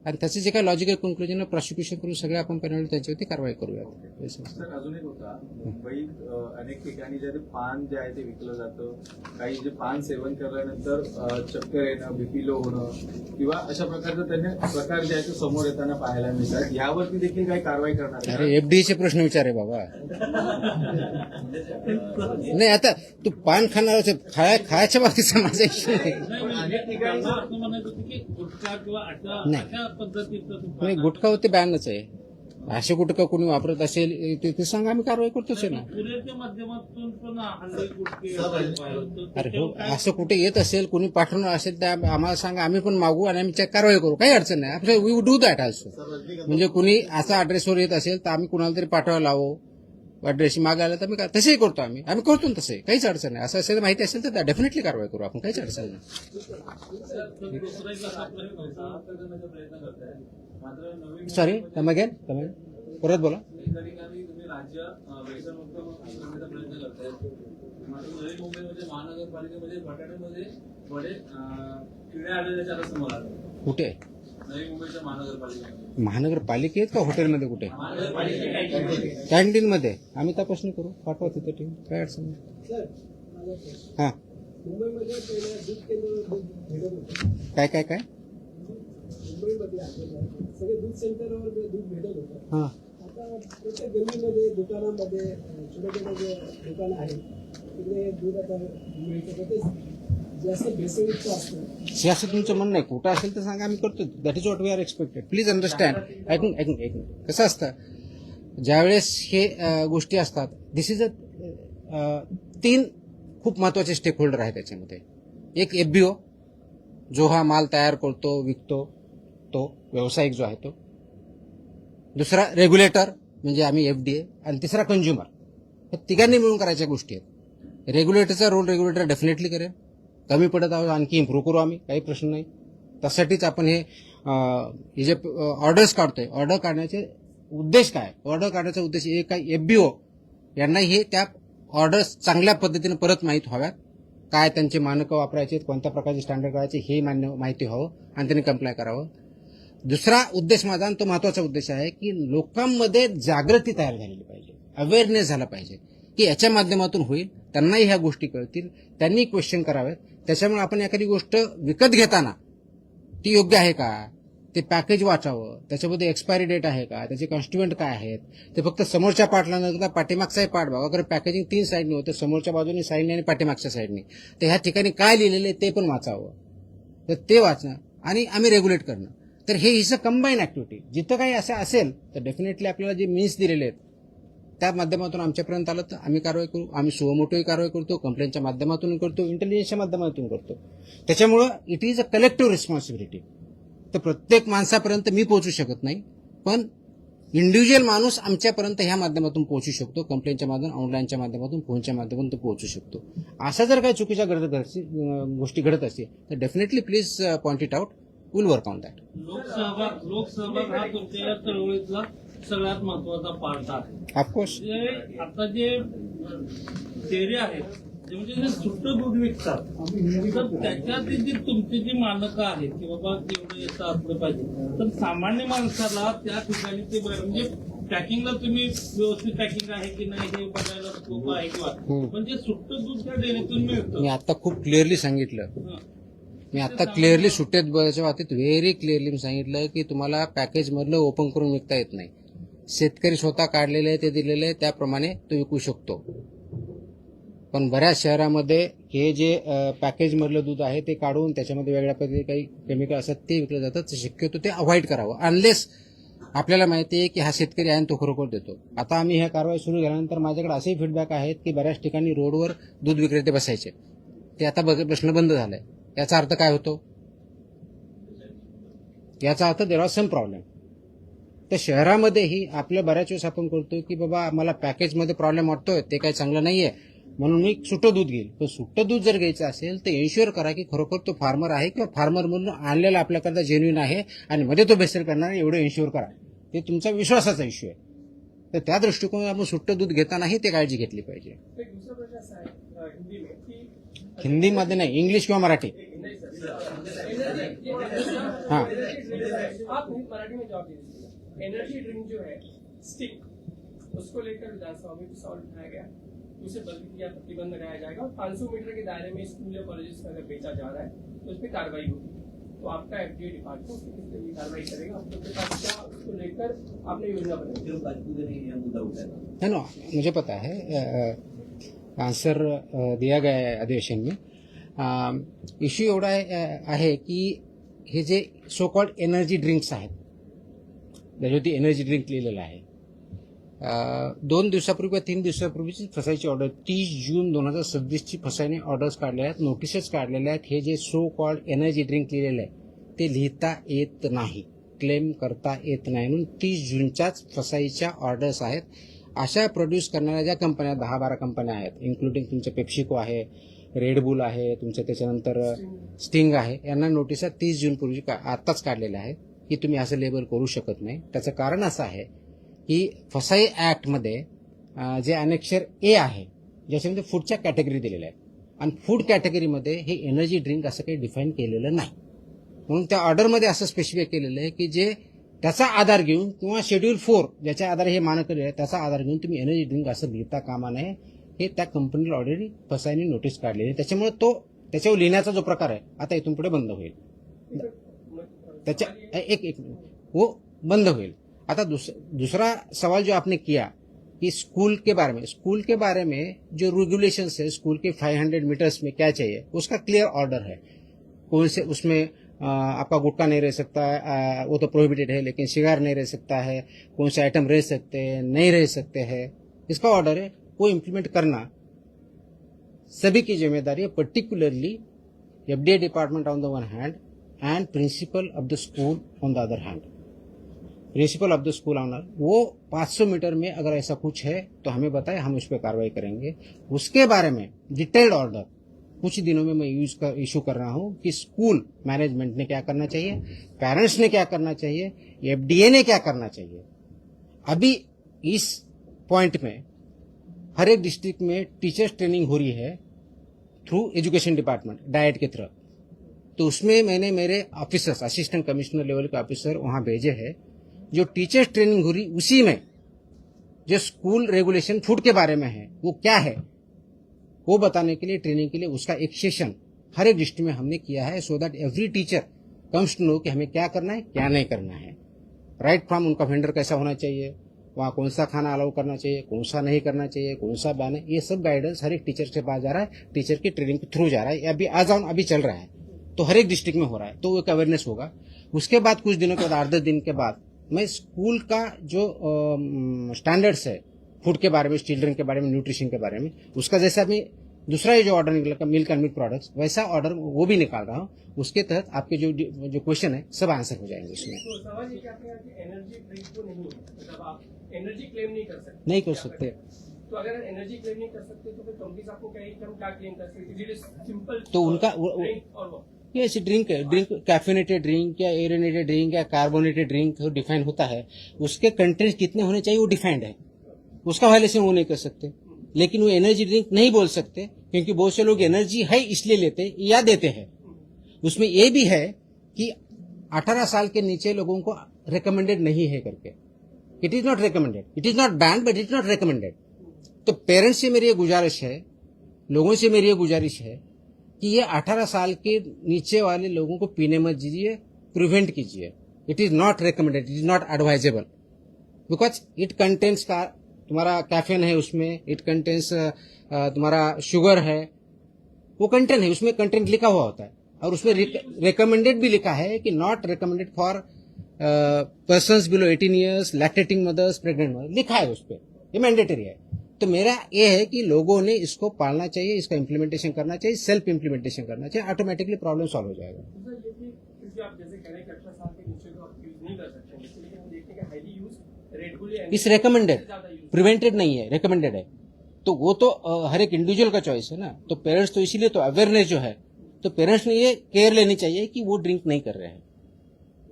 आणि त्याचे जे काही लॉजिकल कन्क्लुजन प्रॉसिक्युशन करून सगळे आपण परिणाम त्यांच्यावरती कारवाई करूया. सर अजून एक होता, मुंबईत अनेक ठिकाणी जे पान जे आहे ते विकलं जातं, काही जे पान सेवन केल्यानंतर चक्कर येणं, बीपी लो होणं किंवा अशा प्रकारचे त्यांनी प्रकार जे आहे ते समोर येताना पाहायला मिळतात. यावरती देखील काही कारवाई करणार आहे? अरे एफडीचे प्रश्न विचारे बाबा. नाही आता तू पान खाणार खायच्या बाबतीचा माझा इश्यू नाही. अनेक ठिकाणी असं म्हणायचं होतं की गुटखा किंवा अशा पद्धतीचं नाही गुटखा होते बॅनच आहे. असे गुटखा कोणी वापरत असेल ते सांगा, आम्ही कारवाई करतोच आहे ना. पुण्याच्या माध्यमातून पण हल्ली गुटखे अरे हो असं कुठे येत असेल कोणी पाठवणार असेल तर आम्हाला सांगा, आम्ही पण मागू आणि आम्ही कारवाई करू, काही अडचण नाही. We do that also. म्हणजे कुणी असा अड्रेसवर येत असेल तर आम्ही कुणाला तरी पाठवायला लावू, ॲड्रेस मागायला तर आम्ही तसंही करतो. आम्ही करतो ना तसंही, काहीच अडचण नाही. असं असेल माहिती असेल तर डेफिनेटली कारवाई करू आपण, काहीच अडचण नाही. दुसरा एक असा प्रश्न होता करण्याचा प्रयत्न करताय, मात्र नवीन सॉरी कम अगेन परत बोला. एका ठिकाणी तुम्ही राज्य व्यसनमुक्त करण्याचा प्रयत्न करताय, मात्र नवी मुंबईमध्ये महानगरपालिकेमध्ये बटाट्यामध्ये बडे किडे आढळल्याचे आता समोर आले. कुठे? नवी मुंबईच्या महानगरपालिकेमध्ये. महानगरपालिकेत का हॉटेलमध्ये कुठे? कॅन्टीनमध्ये. आम्ही तपासणी करू, पाठवा तिथे टीम, काय अडचण नाही. हां मुंबईमध्ये पहिल्या दूध केंद्रावर दूध भेटत होतं. काय मुंबईमध्ये सगळे दूध सेंटरवर दूध भेटत होतं. हां आता प्रत्येक गल्लीमध्ये दुकानामध्ये छोटे छोटे जे दुकानं आहेत तिकडे दूध आता मिळतं, ते जास्त भेसळयुक्त असतं. हे असं तुमचं म्हणणं आहे. कुठं असेल तर सांगा, आम्ही करतो. That is what we are expected. Please understand. ऐकून कसं असतं ज्यावेळेस हे गोष्टी असतात, दिस इज 3 खूप महत्वाचे स्टेक होल्डर आहेत त्याच्यामध्ये. एक एफबीओ जो हा माल तयार करतो विकतो, तो व्यावसायिक जो आहे तो. दुसरा रेग्युलेटर म्हणजे आम्ही एफडीए, आणि तिसरा कंझ्युमर. हे तिघांनी मिळून करायच्या गोष्टी आहेत. रेग्युलेटरचा रोल रेग्युलेटर डेफिनेटली करेल. कमी पडत आहोत आणखी इम्प्रूव्ह करू आम्ही, काही प्रश्न नाही. त्यासाठीच आपण हे जे ऑर्डर्स काढतोय, ऑर्डर काढण्याचे उद्देश काय? ऑर्डर काढण्याचा उद्देश एक काय, एफबीओ यांना हे त्या ऑर्डर्स चांगल्या पद्धतीने परत माहीत व्हाव्यात, काय त्यांचे मानकं वापरायचे, कोणत्या प्रकारचे स्टँडर्ड करायचे हे माहिती व्हावं आणि त्यांनी कंप्लाय करावं. दुसरा उद्देश माझा, आणि तो महत्वाचा उद्देश आहे की लोकांमध्ये जागृती तयार झालेली पाहिजे, अवेअरनेस झाला पाहिजे की याच्या माध्यमातून होईल, त्यांनाही ह्या गोष्टी कळतील, त्यांनी क्वेश्चन करावेत. त्याच्यामुळे आपण एखादी गोष्ट विकत घेताना ती योग्य आहे का, ते पॅकेज वाचावं, त्याच्यामध्ये एक्सपायरी डेट आहे का, त्याचे कॉन्स्टिट्युएंट काय आहेत, ते फक्त समोरच्या पार्टला न करता पाठीमागचाही पार्ट बघा. कारण पॅकेजिंग 3 साईडनी होतं, समोरच्या बाजूने साईडने आणि पाठीमागच्या साईडने. तर ह्या ठिकाणी काय लिहिलेलं आहे ते पण वाचावं. तर ते वाचणं आणि आम्ही रेग्युलेट करणं. तर हे इज अ कंबाईन ऍक्टिव्हिटी. जिथं काही असं असेल तर डेफिनेटली आपल्याला जे मीन्स दिलेले आहेत त्या माध्यमातून आमच्यापर्यंत आलं तर आम्ही कारवाई करू. आम्ही सुमोटोही कारवाई करतो, कंप्लेंटच्या माध्यमातून करतो, इंटेलिजन्सच्या माध्यमातून करतो. त्याच्यामुळं it is a collective responsibility. तर प्रत्येक माणसापर्यंत मी पोहोचू शकत नाही, पण इंडिव्हिज्युअल माणूस आमच्यापर्यंत ह्या माध्यमातून पोहोचू शकतो, कंप्लेंटच्या माध्यमातून, ऑनलाईनच्या माध्यमातून, फोनच्या माध्यमातून तो पोहोचू शकतो. अशा जर काही चुकीच्या गोष्टी घडत असतील तर definitely please point it out, will work on that. लोकसहभाग हा तुमच्या या चळवळीतला सगळ्यात महत्वाचा पार्ट आहे. ऑफकोर्स आता जे डेअरी आहेत ते म्हणजे जे सुट्ट दूध विकतात तर त्याच्यात जी तुमची जी मानकं आहेत की बाबा एवढं याचं असलं पाहिजे, तर सामान्य माणसाला त्या ठिकाणी ते म्हणजे पॅकिंगला तुम्ही व्यवस्थित पॅकिंग आहे की नाही हे बघायला स्कोप आहे किंवा पण जे सुट्ट दूध त्या डेअरीतून मिळतं. मी आता खूप क्लिअरली सांगितलं, सुट्ट्यात दुधाच्या बाबतीत व्हेरी क्लिअरली मी सांगितलं की तुम्हाला पॅकेजमधलं ओपन करून विकता येत नाही. शेतकरी स्वतः काढलेले आहे ते दिलेले आहे त्याप्रमाणे तो विकू शकतो. पण बऱ्याच शहरामध्ये हे जे पॅकेजमधलं दूध आहे ते काढून त्याच्यामध्ये वेगळ्या पद्धतीने काही केमिकल असतात ते विकलं जातं. तर शक्यतो ते अवॉइड करावं अनलेस आपल्याला माहिती आहे की हा शेतकरी आहे आणि तो खरोखर देतो. आता आम्ही ह्या कारवाई सुरू केल्यानंतर माझ्याकडे असेही फीडबॅक आहेत की बऱ्याच ठिकाणी रोडवर दूध विक्रेते बसायचे, ते आता प्रश्न बंद झालाय. याचा अर्थ काय होतो? याचा अर्थ देर आर सम प्रॉब्लेम. तर शहरामध्येही आपल्या बऱ्याच वेळेस आपण करतो की बाबा मला पॅकेजमध्ये प्रॉब्लेम वाटतोय, ते काही चांगलं नाहीये म्हणून मी सुट्टं दूध घेईल. पण सुट्टं दूध जर घ्यायचं असेल तर एन्श्युअर करा की खरोखर तो फार्मर आहे किंवा फार्मर म्हणून आणलेला आपल्याकरता जेन्युइन आहे आणि मध्ये तो भेसळ करणार एवढं एन्श्युअर करा. ते तुमचा विश्वासाचा इश्यू आहे. तर त्या दृष्टिकोनातून आपण सुट्टं दूध घेतानाही ते काळजी घेतली पाहिजे. दूसरा प्रश्न असा आहे हिंदी में की हिंदीमध्ये नाही, इंग्लिश किंवा मराठी. हाँ आप मराठी में जवाब दीजिए. एनर्जी ड्रिंक जो है स्टिक उसको लेकर विधानसभा में सवाल उठाया गया, उसे बदल दिया, प्रतिबंध लगाया जाएगा और 500 मीटर के दायरे में स्कूल या कॉलेजेस में अगर बेचा जा रहा है तो उस पर कार्रवाई होगी. तो आपका एफडीए डिपार्टमेंट उसके किस तरह की कार्रवाई करेगा? आपके पास क्या उसको लेकर आपने योजना बनाई? जो राजपूत ने यह मुद्दा उठाया है ना, मुझे पता है, आंसर दिया गया है अधिवेशन में. इश्यू एवढा आहे की हे जे सो कॉल्ड एनर्जी ड्रिंक्स आहेत, त्याच्यावरती एनर्जी ड्रिंक लिहिलेलं आहे, 2 दिवसापूर्वी किंवा 3 दिवसापूर्वीची फसायची ऑर्डर 30 जून 2026ची फसायने ऑर्डर्स काढल्या आहेत, नोटिसेस काढलेल्या आहेत. हे जे सो कॉल्ड एनर्जी ड्रिंक लिहिलेलं आहे ते लिहिता येत नाही, क्लेम करता येत नाही, म्हणून 30 जूनच्याच फसाईच्या ऑर्डर्स आहेत. अशा प्रोड्यूस करणाऱ्या ज्या कंपन्या 10-12 कंपन्या आहेत, इन्क्लुडिंग तुमचे पेप्सिको आहे, रेडबुल आहे, तुमच्या त्याच्यानंतर स्टिंग आहे, यांना नोटिसा 30 जूनपूर्वी आत्ताच काढलेल्या आहेत की तुम्ही असं लेबल करू शकत नाही. त्याचं कारण असं आहे की फसाई ऍक्टमध्ये जे अनेक्षर ए आहे ज्याच्यामध्ये फूडच्या कॅटेगरी दिलेल्या आहेत आणि फूड कॅटेगरीमध्ये हे एनर्जी ड्रिंक असं काही डिफाईन केलेलं नाही. म्हणून त्या ऑर्डरमध्ये असं स्पेसिफाय केलेलं आहे की जे त्याचा आधार घेऊन किंवा शेड्यूल 4 ज्याच्या आधारे हे मानक केलेलं आहे त्याचा आधार घेऊन तुम्ही एनर्जी ड्रिंक असं लिहिता कामा नये. हे त्या कंपनीला ऑलरेडी फसाईने नोटीस काढलेली आहे. त्याच्यामुळे तो त्याच्यावर लिहिण्याचा जो प्रकार आहे आता इथून पुढे बंद होईल. त्याच्या एक वो बंद होईल. आता दूसरा सवाल जो आपने किया कि स्कूल के बारे में जो रेगुलेशंस है स्कूल के 500 मीटर्स में क्या चाहिए उसका क्लियर ऑर्डर है. कौन से उसमें आपका गुटखा नहीं रह सकता है, वो तो प्रोहिबिटेड है, लेकिन सिगार नहीं रह सकता है, कौन से आइटम रह सकते हैं नहीं रह सकते हैं, इसका ऑर्डर है. वो इम्प्लीमेंट करना सभी की जिम्मेदारी है, particularly FDA department on the one hand and principal of the school on the other hand. Principal of the school owner वो 500 मीटर में अगर ऐसा कुछ है तो हमें बताए, हम उस पर कार्रवाई करेंगे. उसके बारे में डिटेल्ड ऑर्डर कुछ दिनों में मैं इशू कर रहा हूं कि स्कूल मैनेजमेंट ने क्या करना चाहिए, पेरेंट्स ने क्या करना चाहिए, एफडीए ने क्या करना चाहिए. अभी इस पॉइंट में हर एक डिस्ट्रिक्ट में टीचर्स ट्रेनिंग हो रही है थ्रू एजुकेशन डिपार्टमेंट डाइट के थ्रू. तो उसमें मैंने मेरे ऑफिसर्स, असिस्टेंट कमिश्नर लेवल के ऑफिसर वहां भेजे हैं. जो टीचर्स ट्रेनिंग हो रही उसी में जो स्कूल रेगुलेशन फूड के बारे में है वो क्या है वो बताने के लिए, ट्रेनिंग के लिए उसका एक सेशन हर एक डिस्ट्रिक्ट में हमने किया है, so that every teacher comes to know कि हमें क्या करना है क्या नहीं करना है. राइट फ्रॉम उनका वेंडर कैसा होना चाहिए, वहाँ कौन सा खाना अलाउ करना चाहिए, कौन सा नहीं करना चाहिए, कौन सा बैन है, ये सब गाइडेंस हर एक टीचर के पास जा रहा है, टीचर की ट्रेनिंग के थ्रू जा रहा है. अभी आज ऑन अभी चल रहा है तो हर एक डिस्ट्रिक्ट में हो रहा है, तो एक अवेयरनेस होगा. उसके बाद कुछ दिनों के बाद 8-10 दिन के बाद मैं स्कूल का जो स्टैंडर्ड्स है फूड के बारे में, चिल्ड्रन के बारे में, न्यूट्रिशन के बारे में, उसका जैसे अभी दूसरा ये जो ऑर्डर निकला मिल्क एंड मिल्क प्रोडक्ट्स, वैसा ऑर्डर वो भी निकाल रहा हूँ। उसके तहत आपके जो क्वेश्चन है सब आंसर हो जाएंगे उसमें। तो सवाल ये कि आपके यहाँ की एनर्जी ड्रिंक तो नहीं है, मतलब आप एनर्जी क्लेम नहीं कर सकते। नहीं कर सकते। तो अगर एनर्जी क्लेम नहीं कर सकते तो फिर कंपनीज आपको क्या क्लेम कर सकती है? सिंपल तो उनका और वो ये ऐसी ड्रिंक है, ड्रिंक कैफिनेटेड ड्रिंक या एरेनेटेड ड्रिंक या कार्बोनेटेड ड्रिंक डिफाइन होता है, उसके कंटेंट कितने होने चाहिए वो डिफाइंड है, उसका वायलेशन वो नहीं कर सकते। लेकिन वो एनर्जी ड्रिंक नहीं बोल सकते, क्योंकि बहुत से लोग एनर्जी है इसलिए लेते या देते हैं। उसमें ये भी है कि 18 साल के नीचे लोगों को रिकमेंडेड नहीं है करके, it is not recommended, it is not ban but it is not recommended. तो पेरेंट्स से मेरी ये गुजारिश है, लोगों से मेरी ये गुजारिश है कि ये 18 साल के नीचे वाले लोगों को पीने मत दीजिए, प्रिवेंट कीजिए। It is not recommended, it is not advisable, because it contains का तुम्हारा कैफीन है उसमें, इट कंटेन्स तुम्हारा शुगर है, वो कंटेंट है, उसमें कंटेंट लिखा हुआ होता है। और उसमें रिकमेंडेड भी लिखा है कि not recommended for persons below 18 years, lactating mothers, pregnant mothers, लिखा है उस पर, ये मैंडेटरी है। तो मेरा ये है कि लोगों ने इसको पालना चाहिए, इसका इम्प्लीमेंटेशन करना चाहिए, सेल्फ इम्प्लीमेंटेशन करना चाहिए, ऑटोमेटिकली प्रॉब्लम सॉल्व हो जाएगा। क्योंकि आप जैसे कह रहे हैं कि 18 साल के नीचे तो आप यूज नहीं कर सकते, लेकिन हम देखते हैं कि हाईली यूज रेडफुली इस रिकमेंडेड, प्रिवेंटेड नहीं है, रिकमेंडेड है। तो वो तो हर एक इंडिविजुअल का चॉइस है ना। तो पेरेंट्स तो इसीलिए तो अवेयरनेस जो है, तो पेरेंट्स ने ये केयर लेनी चाहिए कि वो ड्रिंक नहीं कर रहे हैं।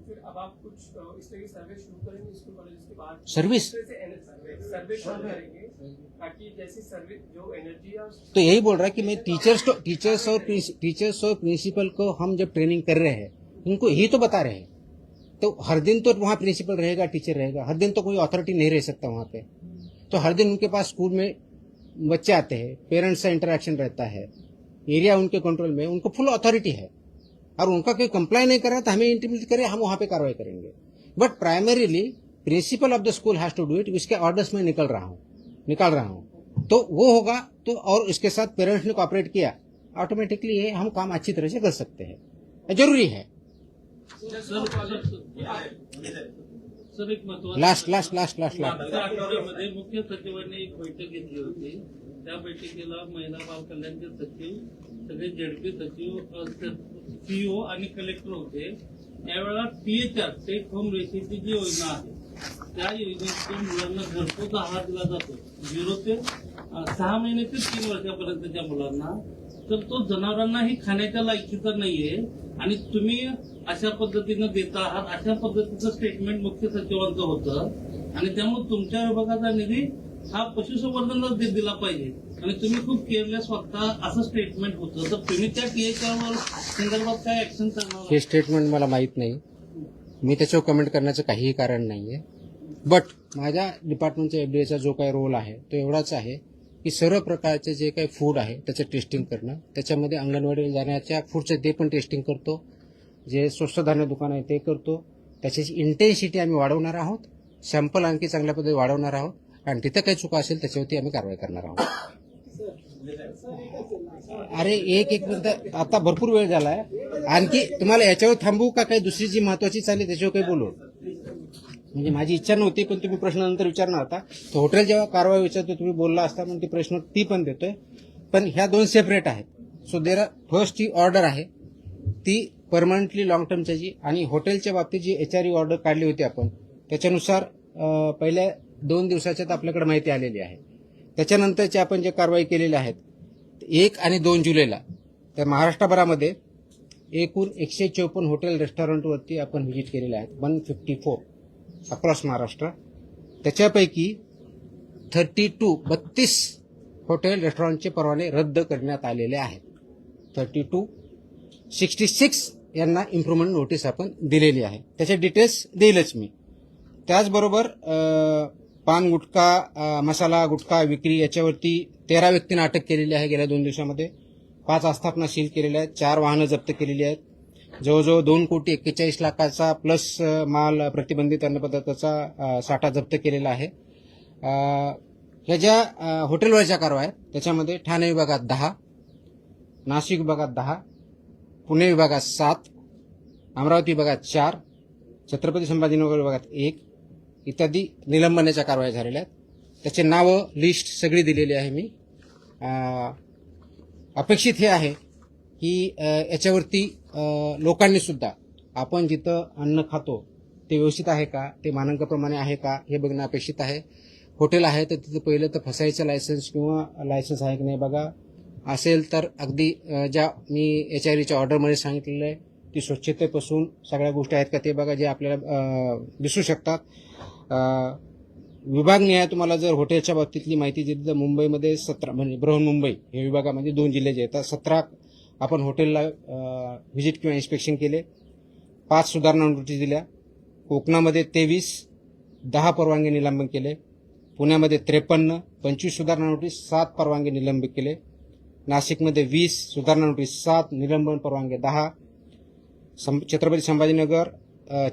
फिर अब आप कुछ इस तरह की सर्वे शुरू करेंगे स्कूल कॉलेज के बाद? सर्विस सर्वे शुरू करेंगे ताकि जैसी सर्विस जो एनर्जी है तो यही बोल रहा है कि मैं टीचर्स और प्रिंसिपल को हम जब ट्रेनिंग कर रहे हैं, उनको यही तो बता रहे हैं। तो हर दिन तो वहाँ प्रिंसिपल रहेगा, टीचर रहेगा, हर दिन तो कोई अथॉरिटी नहीं रह सकता वहाँ पे। तो हर दिन उनके पास स्कूल में बच्चे आते हैं, पेरेंट्स से इंटरेक्शन रहता है, एरिया उनके कंट्रोल में, उनको फुल अथॉरिटी है। और उनका कोई कंप्लाई नहीं कर रहा तो हमें इंटीमेट करे, हम वहाँ पे कार्रवाई करेंगे। But primarily principal of the school has to do it. इसके ऑर्डर्स में निकाल रहा हूँ, तो वो होगा। तो और इसके साथ पेरेंट्स ने कोऑपरेट किया, ऑटोमेटिकली ये हम काम अच्छी तरह से कर सकते हैं, जरूरी है। सर एक महत्वाचं लास्ट मागच्या आठवड्यामध्ये मुख्य सचिवांनी एक बैठक घेतली होती. त्या बैठकीला महिला बाल कल्याणचे सचिव, सगळे जेडपी सचिव, सीईओ आणि कलेक्टर होते. यावेळेला THR टेक होम रेसिपी जी योजना आहे त्या योजनेतून मुलांना घरपोच आहार दिला जातो 0 ते 6 महिने ते 3 वर्षापर्यंतच्या मुलांना. तर तो जनावरांनाही खाण्याच्या लायकीचा नाहीये आणि तुम्ही अशा पद्धतीनं देता आहात, अशा पद्धतीचं स्टेटमेंट मुख्य सचिवांचं होतं. आणि त्यामुळे तुमच्या विभागाचा निधी हा पशुसंवर्धनाला दिला पाहिजे आणि तुम्ही खूप केअरलेस वागता असं स्टेटमेंट होतं. तर तुम्ही त्या THR संदर्भात काय ऍक्शन करणार? हे स्टेटमेंट मला माहीत नाही, मी त्याच्यावर कमेंट करण्याचं काहीही कारण नाहीये. बट माझ्या डिपार्टमेंटच्या FDAचा जो काही रोल आहे तो एवढाच आहे की सर्व प्रकारचे जे काही फूड आहे त्याचं टेस्टिंग करणं, त्याच्यामध्ये अंगणवाडीला जाण्याच्या फूडचं ते पण टेस्टिंग करतो, जे स्वस्त धान्य दुकान आहे ते करतो. त्याच्याची इंटेन्सिटी आम्ही वाढवणार आहोत, सॅम्पल आणखी चांगल्या पद्धतीने वाढवणार आहोत आणि तिथं काही चुका असेल त्याच्यावरती आम्ही कारवाई करणार आहोत. अरे एक मिनिट, आता भरपूर वेळ झालाय. आणखी तुम्हाला याच्यावर थांबू का काही दुसरी जी महत्वाची चालली त्याच्यावर काही बोलू? म्हणजे माझी इच्छा नव्हती, पण तुम्ही प्रश्न नंतर विचारणार होता. तर हॉटेल जेव्हा कारवाई विचारतो तुम्ही बोलला असता, पण ती प्रश्न ती पण देतोय. पण ह्या 2 सेपरेट आहेत. सो देर फर्स्ट ही ऑर्डर आहे ती परमनंटली लॉंग टर्मची, आणि हॉटेलच्या बाबतीत जी HRE ऑर्डर काढली होती आपण त्याच्यानुसार पहिल्या 2 दिवसाच्यात आपल्याकडे माहिती आलेली आहे. त्याच्यानंतरचे आपण जे कारवाई केलेल्या आहेत 1 आणि 2 जुलैला, तर महाराष्ट्रभरामध्ये एकूण 154 हॉटेल रेस्टॉरंटवरती आपण व्हिजिट केलेले आहेत, 154 अक्रॉस महाराष्ट्र. त्याच्यापैकी 32 हॉटेल रेस्टॉरंटचे परवाने रद्द करण्यात आलेले आहेत. 66 यांना इम्प्रुव्हमेंट नोटीस आपण दिलेली आहे. त्याचे डिटेल्स देईलच मी. त्याचबरोबर पान गुटखा, मसाला गुटखा विक्री याच्यावरती 13 व्यक्तींना अटक केलेली आहे गेल्या 2 दिवसामध्ये. 5 आस्थापना सील केलेल्या आहेत, 4 वाहनं जप्त केलेली आहेत. जवळजवळ 2,41,00,000 प्लस माल प्रतिबंधित अन्नपदार्थाचा साठा जप्त केलेला आहे. ह्या ज्या हॉटेलवरच्या कारवाया आहेत त्याच्यामध्ये ठाणे विभागात 10, नाशिक विभागात 10, पुणे विभागात 7, अमरावती विभागात 4, छत्रपती संभाजीनगर विभागात 1 इत्यादी निलंबनाच्या कारवाया झालेल्या आहेत. त्याचे नावं लिस्ट सगळी दिलेली आहे मी. अपेक्षित हे आहे की याच्यावरती लोकांनी सुद्धा आपण जिथं अन्न खातो ते व्यवस्थित आहे का, ते मानकाप्रमाणे आहे का, हे बघणं अपेक्षित आहे. हॉटेल आहे तर तिथं पहिलं तर फसायचं लायसन्स किंवा लायसन्स आहे की नाही बघा. असेल तर अगदी ज्या मी HREच्या ऑर्डरमध्ये सांगितलेलं आहे ती स्वच्छतेपासून सगळ्या गोष्टी आहेत का ते बघा, जे आपल्याला दिसू शकतात. विभागनिहाय तुम्हाला जर हॉटेलच्या बाबतीतली माहिती दिली तर मुंबईमध्ये 17 म्हणजे बृहन्मुंबई हे विभागामध्ये 2 जिल्हे जे येतात, 17 आपण हॉटेलला व्हिजिट किंवा इन्स्पेक्शन केले, 5 सुधारणा नोटीस दिल्या. कोकणामध्ये 23, 10 परवानगी निलंबन केले. पुण्यामध्ये 53, 25 सुधारणा नोटीस, 7 परवानगी निलंबित केले. नाशिकमध्ये 20 सुधारणा नोटीस, 7 निलंबन परवानगी 10. छत्रपती संभाजीनगर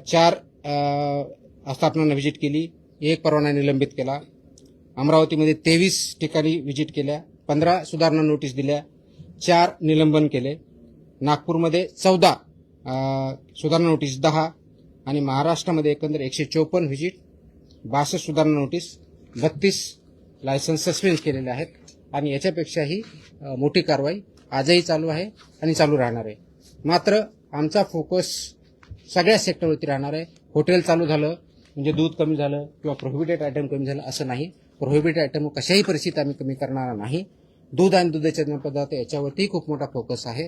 4 आस्थापनांना व्हिजिट केली, 1 परवाना निलंबित केला. अमरावतीमध्ये 23 ठिकाणी व्हिजिट केल्या, 15 सुधारणा नोटीस दिल्या, 4 निलंबन केले. नागपूरमध्ये 14 सुधारणा नोटीस 10 आणि महाराष्ट्रामध्ये एकंदर 154 व्हिजिट, 62 सुधारणा नोटीस, 32 लायसन्स सस्पेंड केलेले आहेत. आणि याच्यापेक्षाही मोठी कारवाई आजही चालू आहे आणि चालू राहणार आहे. मात्र आमचा फोकस सगळ्या सेक्टरवरती राहणार आहे. हॉटेल चालू झालं म्हणजे दूध कमी झालं किंवा प्रोहिबिटेड आयटम कमी झालं असं नाही. प्रोहिबिटेड आयटम कशाही परिस्थितीत आम्ही कमी करणार नाही. दूध आणि दुधाचे पदार्थ याच्यावरती खूप मोठा फोकस आहे.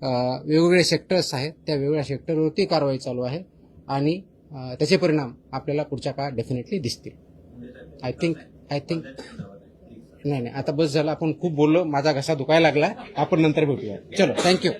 वेगवेगळे सेक्टर्स आहेत, त्या वेगवेगळ्या सेक्टरवरती कारवाई चालू आहे आणि त्याचे परिणाम आपल्याला पुढच्या काळात डेफिनेटली दिसतील. आय थिंक नाही आता बस झालं, आपण खूप बोललो, माझा घसा दुखायला लागला. आपण नंतर भेटूया. चलो, थँक्यू.